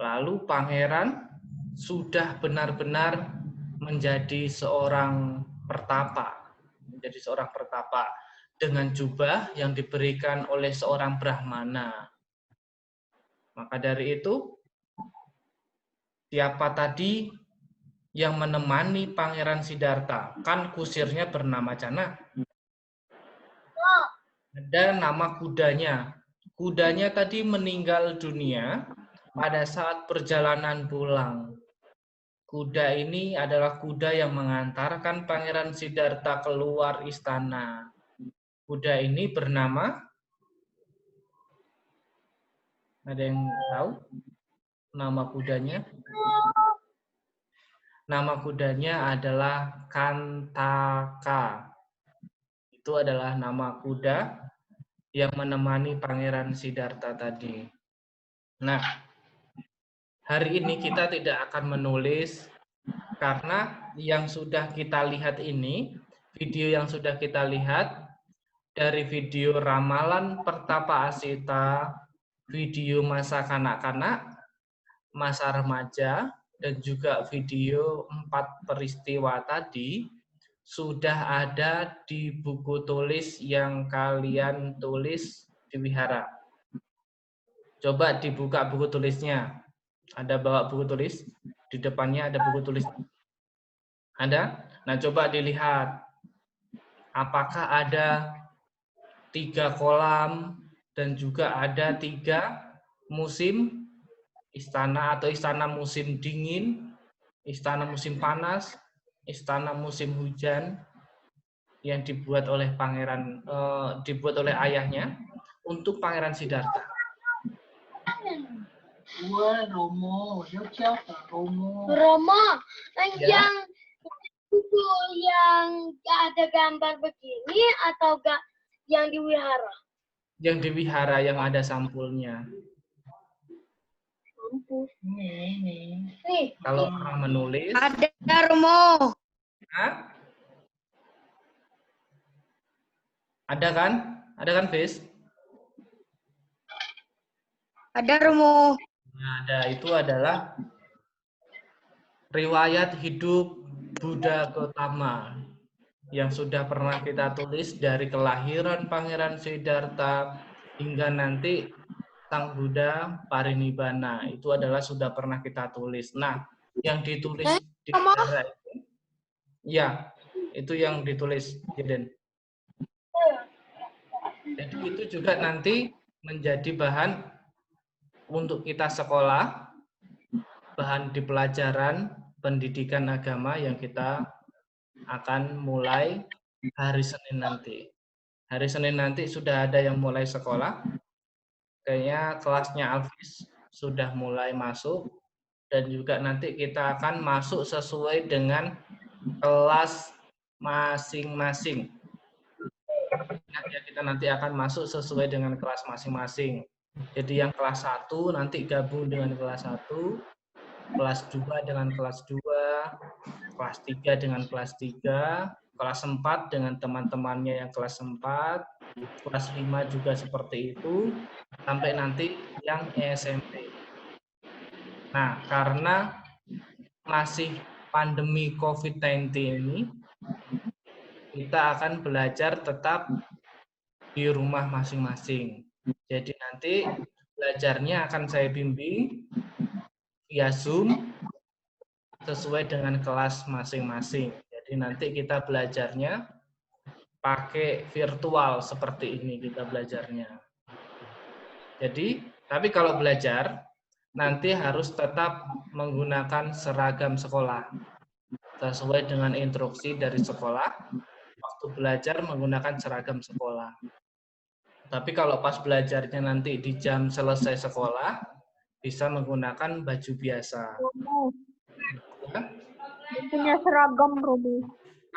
Lalu Pangeran sudah benar-benar menjadi seorang pertapa, dengan jubah yang diberikan oleh seorang Brahmana. Maka dari itu, siapa tadi yang menemani Pangeran Siddhartha? Kan kusirnya bernama Cana. Ada nama kudanya. Kudanya tadi meninggal dunia pada saat perjalanan pulang. Kuda ini adalah kuda yang mengantarkan Pangeran Siddhartha keluar istana. Kuda ini bernama, ada yang tahu nama kudanya? Nama kudanya adalah Kantaka. Itu adalah nama kuda yang menemani Pangeran Siddhartha tadi. Nah, hari ini kita tidak akan menulis karena yang sudah kita lihat ini, video yang sudah kita lihat dari video ramalan Pertapa Asita, video masa kanak-kanak, masa remaja, dan juga video 4 peristiwa tadi sudah ada di buku tulis yang kalian tulis di wihara. Coba dibuka buku tulisnya. Ada bawa buku tulis? Di depannya ada buku tulis. Ada? Nah, coba dilihat. Apakah ada 3 kolam dan juga ada 3 musim istana atau istana musim dingin, istana musim panas, istana musim hujan. yang dibuat oleh dibuat oleh ayahnya untuk Pangeran Siddhartha. Wah, Romo, siapa? Romo. Romo, Ya. yang buku yang ada gambar begini atau gak yang di wihara? Yang di wihara yang ada sampulnya. Nih. Kalau pernah menulis. Ada Romo. Hah? Ada kan? Ada kan, Fis? Ada Romo. Nah, ada, itu adalah riwayat hidup Buddha Gautama yang sudah pernah kita tulis dari kelahiran Pangeran Siddhartha hingga nanti Sang Buddha parinibbana. Itu adalah sudah pernah kita tulis. Nah, yang ditulis di wihara itu, ya, itu yang ditulis, Jeden. Jadi itu juga nanti menjadi bahan untuk kita sekolah, bahan di pelajaran pendidikan agama yang kita akan mulai hari Senin nanti. Hari Senin nanti sudah ada yang mulai sekolah. Kayaknya kelasnya Alvis sudah mulai masuk. Dan juga nanti kita akan masuk sesuai dengan kelas masing-masing. Kita nanti akan masuk sesuai dengan kelas masing-masing. Jadi yang kelas 1 nanti gabung dengan kelas 1, kelas 2 dengan kelas 2, kelas 3 dengan kelas 3, kelas 4 dengan teman-temannya yang kelas 4, kelas 5 juga seperti itu, sampai nanti yang SMP. Nah, karena masih pandemi COVID-19 ini, kita akan belajar tetap di rumah masing-masing. Jadi nanti belajarnya akan saya bimbing via Zoom sesuai dengan kelas masing-masing. Jadi nanti kita belajarnya pakai virtual seperti ini kita belajarnya. Jadi, tapi kalau belajar nanti harus tetap menggunakan seragam sekolah. Sesuai dengan instruksi dari sekolah, waktu belajar menggunakan seragam sekolah. Tapi kalau pas belajarnya nanti di jam selesai sekolah, bisa menggunakan baju biasa. Romo. Ya? Belum punya seragam, Romo.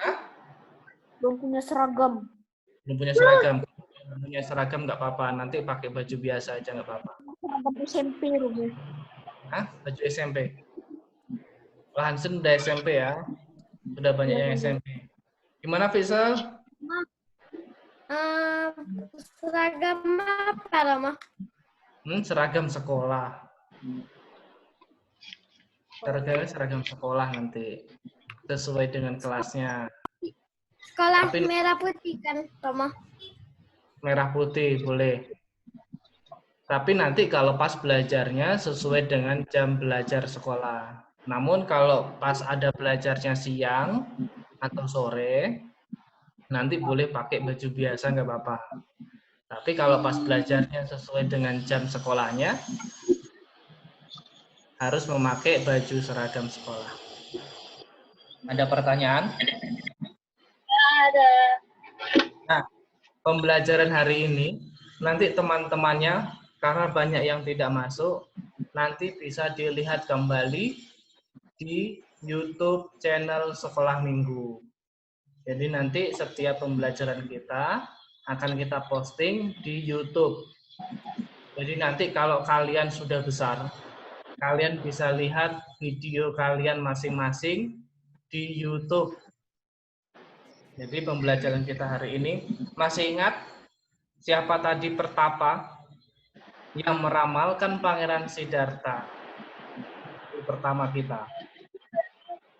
Hah? Belum punya seragam. Belum punya seragam. Belum punya seragam nggak apa-apa. Nanti pakai baju biasa aja nggak apa-apa. Seragam SMP, Romo. Hah? Baju SMP? Wah, Hansen udah SMP ya? Sudah banyak yang SMP. Gimana, Faisal? Seragam apa, Romo? Seragam sekolah. Seragam sekolah nanti. Sesuai dengan kelasnya. Sekolah merah putih kan, Romo? Merah putih, boleh. Tapi nanti kalau pas belajarnya sesuai dengan jam belajar sekolah. Namun kalau pas ada belajarnya siang atau sore, nanti boleh pakai baju biasa, nggak apa-apa. Tapi kalau pas belajarnya sesuai dengan jam sekolahnya, harus memakai baju seragam sekolah. Ada pertanyaan? Ada. Nah, pembelajaran hari ini, nanti teman-temannya, karena banyak yang tidak masuk, nanti bisa dilihat kembali di YouTube channel Sekolah Minggu. Jadi nanti setiap pembelajaran kita akan kita posting di YouTube. Jadi nanti kalau kalian sudah besar, kalian bisa lihat video kalian masing-masing di YouTube. Jadi pembelajaran kita hari ini, masih ingat siapa tadi pertapa yang meramalkan Pangeran Siddhartha? Itu pertama kita.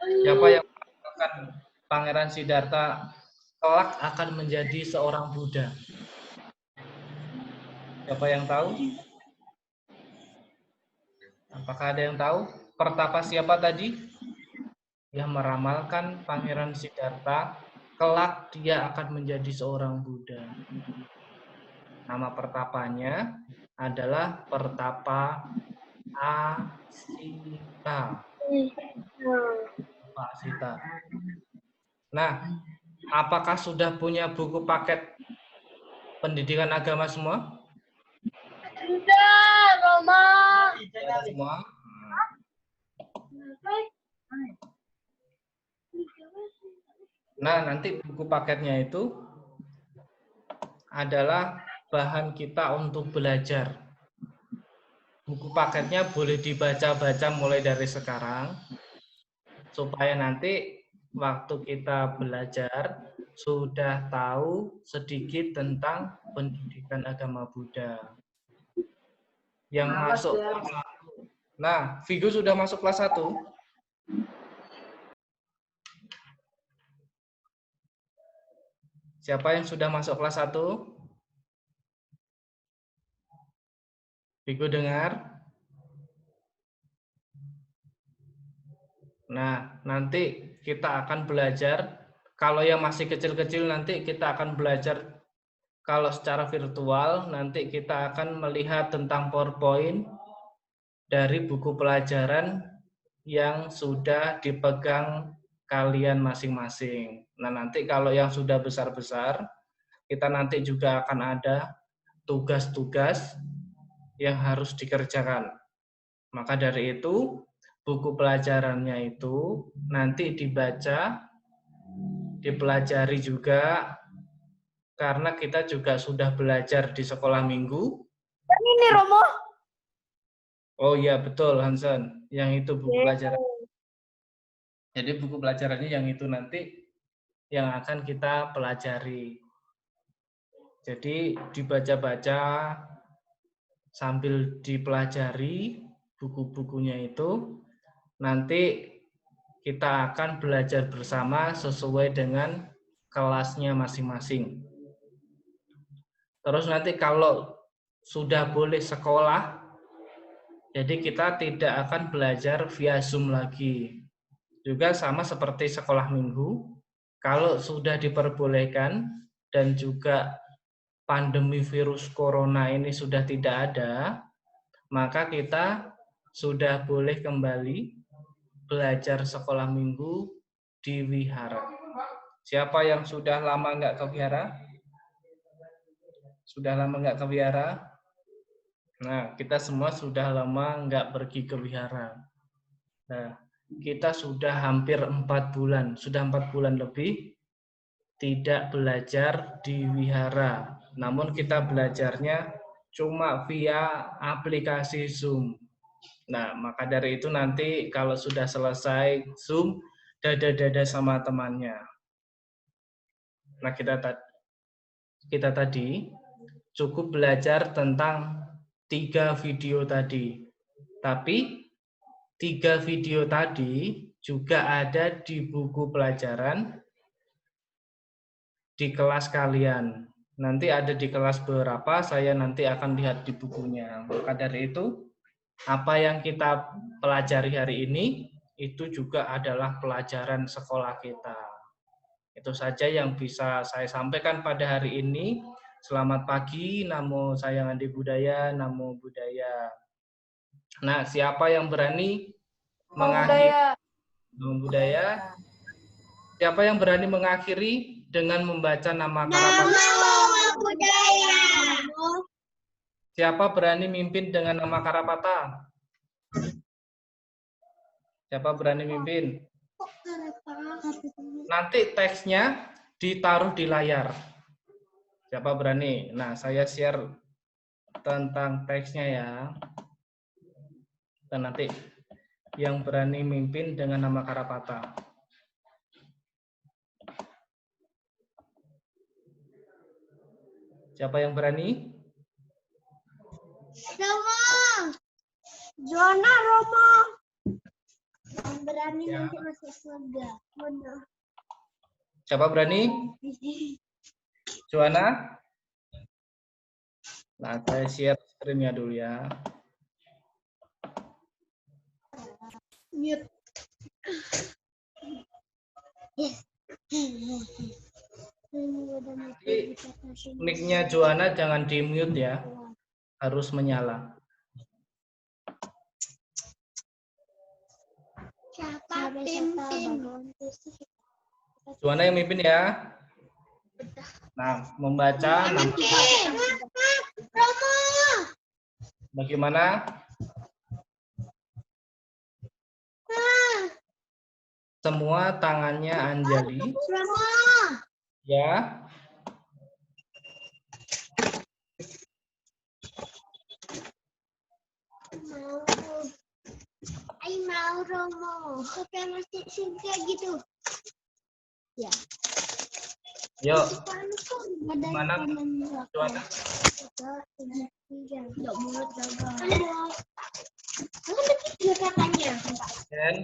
Siapa yang meramalkan Pangeran Siddhartha kelak akan menjadi seorang Buddha? Siapa yang tahu? Apakah ada yang tahu? Pertapa siapa tadi? Yang meramalkan Pangeran Siddhartha kelak dia akan menjadi seorang Buddha. Nama pertapanya adalah Pertapa Asita. Pak Asita. Nah, apakah sudah punya buku paket pendidikan agama semua? Sudah, Roma. Sudah semua? Nah, nanti buku paketnya itu adalah bahan kita untuk belajar. Buku paketnya boleh dibaca-baca mulai dari sekarang, supaya nanti waktu kita belajar sudah tahu sedikit tentang pendidikan agama Buddha. Yang masuk kelas 1. Nah, Vigo sudah masuk kelas 1? Siapa yang sudah masuk kelas 1? Vigo dengar? Nah, nanti kita akan belajar, kalau yang masih kecil-kecil nanti kita akan belajar, kalau secara virtual nanti kita akan melihat tentang PowerPoint dari buku pelajaran yang sudah dipegang kalian masing-masing. Nah, nanti kalau yang sudah besar-besar, kita nanti juga akan ada tugas-tugas yang harus dikerjakan. Maka dari itu, buku pelajarannya itu nanti dibaca, dipelajari juga, karena kita juga sudah belajar di sekolah minggu. Ini Romo. Oh iya, betul Hansen. Yang itu buku pelajaran. Jadi buku pelajarannya yang itu nanti yang akan kita pelajari. Jadi dibaca-baca sambil dipelajari buku-bukunya itu, nanti kita akan belajar bersama sesuai dengan kelasnya masing-masing. Terus nanti kalau sudah boleh sekolah, jadi kita tidak akan belajar via Zoom lagi. Juga sama seperti sekolah minggu, kalau sudah diperbolehkan dan juga pandemi virus corona ini sudah tidak ada, maka kita sudah boleh kembali belajar sekolah minggu di wihara. Siapa yang sudah lama nggak ke wihara? Sudah lama nggak ke wihara? Nah, kita semua sudah lama nggak pergi ke wihara. Nah, kita sudah hampir 4 bulan, sudah 4 bulan lebih tidak belajar di wihara. Namun kita belajarnya cuma via aplikasi Zoom. Nah, maka dari itu nanti kalau sudah selesai Zoom, dada-dada sama temannya. Nah, kita tadi cukup belajar tentang 3 video tadi. Tapi 3 video tadi juga ada di buku pelajaran di kelas kalian. Nanti ada di kelas berapa, saya nanti akan lihat di bukunya. Maka dari itu, apa yang kita pelajari hari ini, itu juga adalah pelajaran sekolah kita. Itu saja yang bisa saya sampaikan pada hari ini. Selamat pagi, namo sayang Adi Budaya, namo budaya. Nah, siapa yang berani mengakhiri namo budaya? Siapa yang berani mengakhiri dengan membaca nama Karapata? Namo budaya. Siapa berani mimpin dengan nama Karapata? Siapa berani mimpin? Nanti teksnya ditaruh di layar. Siapa berani? Nah, saya share tentang teksnya ya. Dan nanti yang berani mimpin dengan nama Karapata. Siapa yang berani? Romo. Zona Romo. Yang berani Ya. nanti masuk surga. Benar. Siapa berani? Joanna? Nah, saya share screen-nya dulu ya. Mute. Mic-nya Joanna jangan di-mute ya. Harus menyala. Siapa pimpin? Joanna yang mimpin ya. Nah, membaca nama. Bagaimana? Semua tangannya Anjali. Ya. Mau Romo, kayak masih surga gitu. Ya. Yuk. Mana? Joanna? Tidak mulut gagal. Kan lebih dia katanya. Dan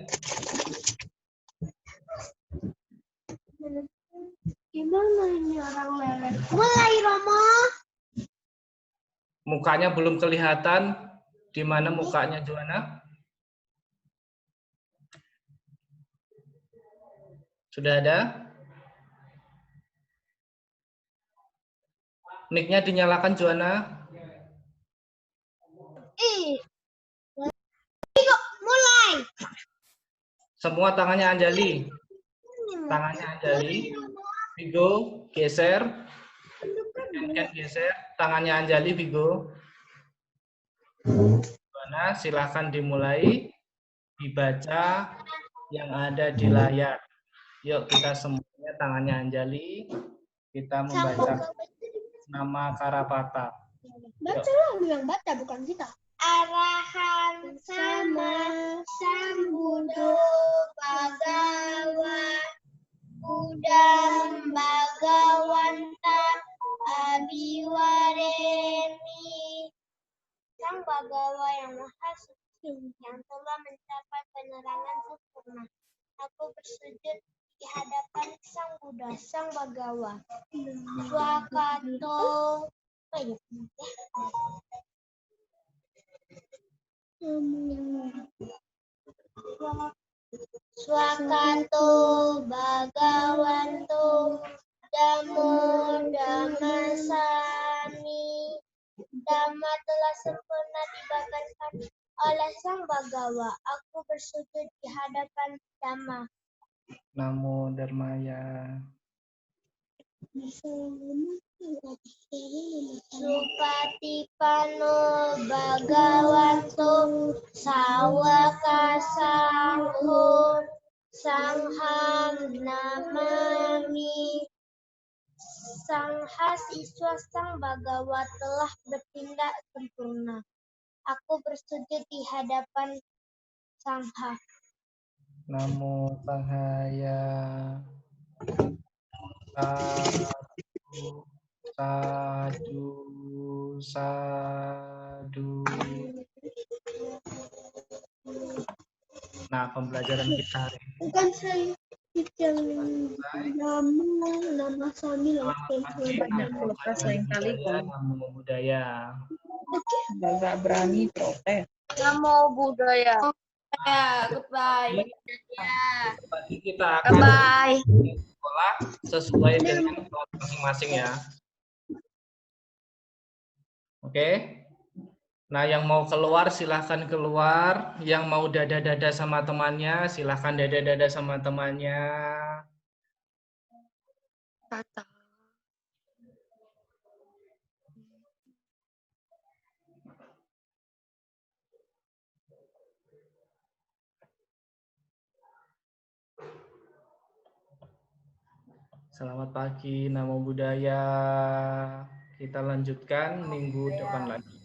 Gimana ini orang lelet? Mulai Romo. mukanya belum kelihatan. Di mana mukanya Joanna? Sudah ada? Mic-nya dinyalakan Joanna. Mulai. Semua tangannya Anjali. Tangannya Anjali. Vigo, geser. Ken geser. Tangannya Anjali, Vigo. Joanna, silakan dimulai. Dibaca yang ada di layar. Yuk, kita semuanya tangannya Anjali. Kita membaca nama Karapata. Baca lah, bilang baca bukan kita. Arahan sama sambudo bagawa udam bagawanta abiwareni. Sang Bagawa yang maha suci yang telah mencapai penerangan sempurna. Aku bersujud di hadapan Sang Buddha, Sang Bagawa. Swakato. Apa ya? Swakato Bagawanto Damo Damasami. Dhamma telah sempurna dibabarkan oleh Sang Bagawa. Aku bersujud di hadapan Dhamma. Namo Dharmaya. Supatipano Bagawanto Sawaka Sangho Sangham Namami. Sangha siswa Sang Bagawa telah bertindak sempurna. Aku bersujud di hadapan Sangha. Namo Sanghaya. Sadu, sadu. Nah, pembelajaran kita hari ini. Bukan saya yang nama Sami Namo budaya. Nggak berani protes. Namo budaya. Goodbye. Kita akan sekolah sesuai dengan kelas masing-masing ya. Oke. Nah, yang mau keluar silahkan keluar. Yang mau dada-dada sama temannya silahkan dada-dada sama temannya. Selamat pagi, Namo Buddhaya. Kita lanjutkan minggu depan lagi.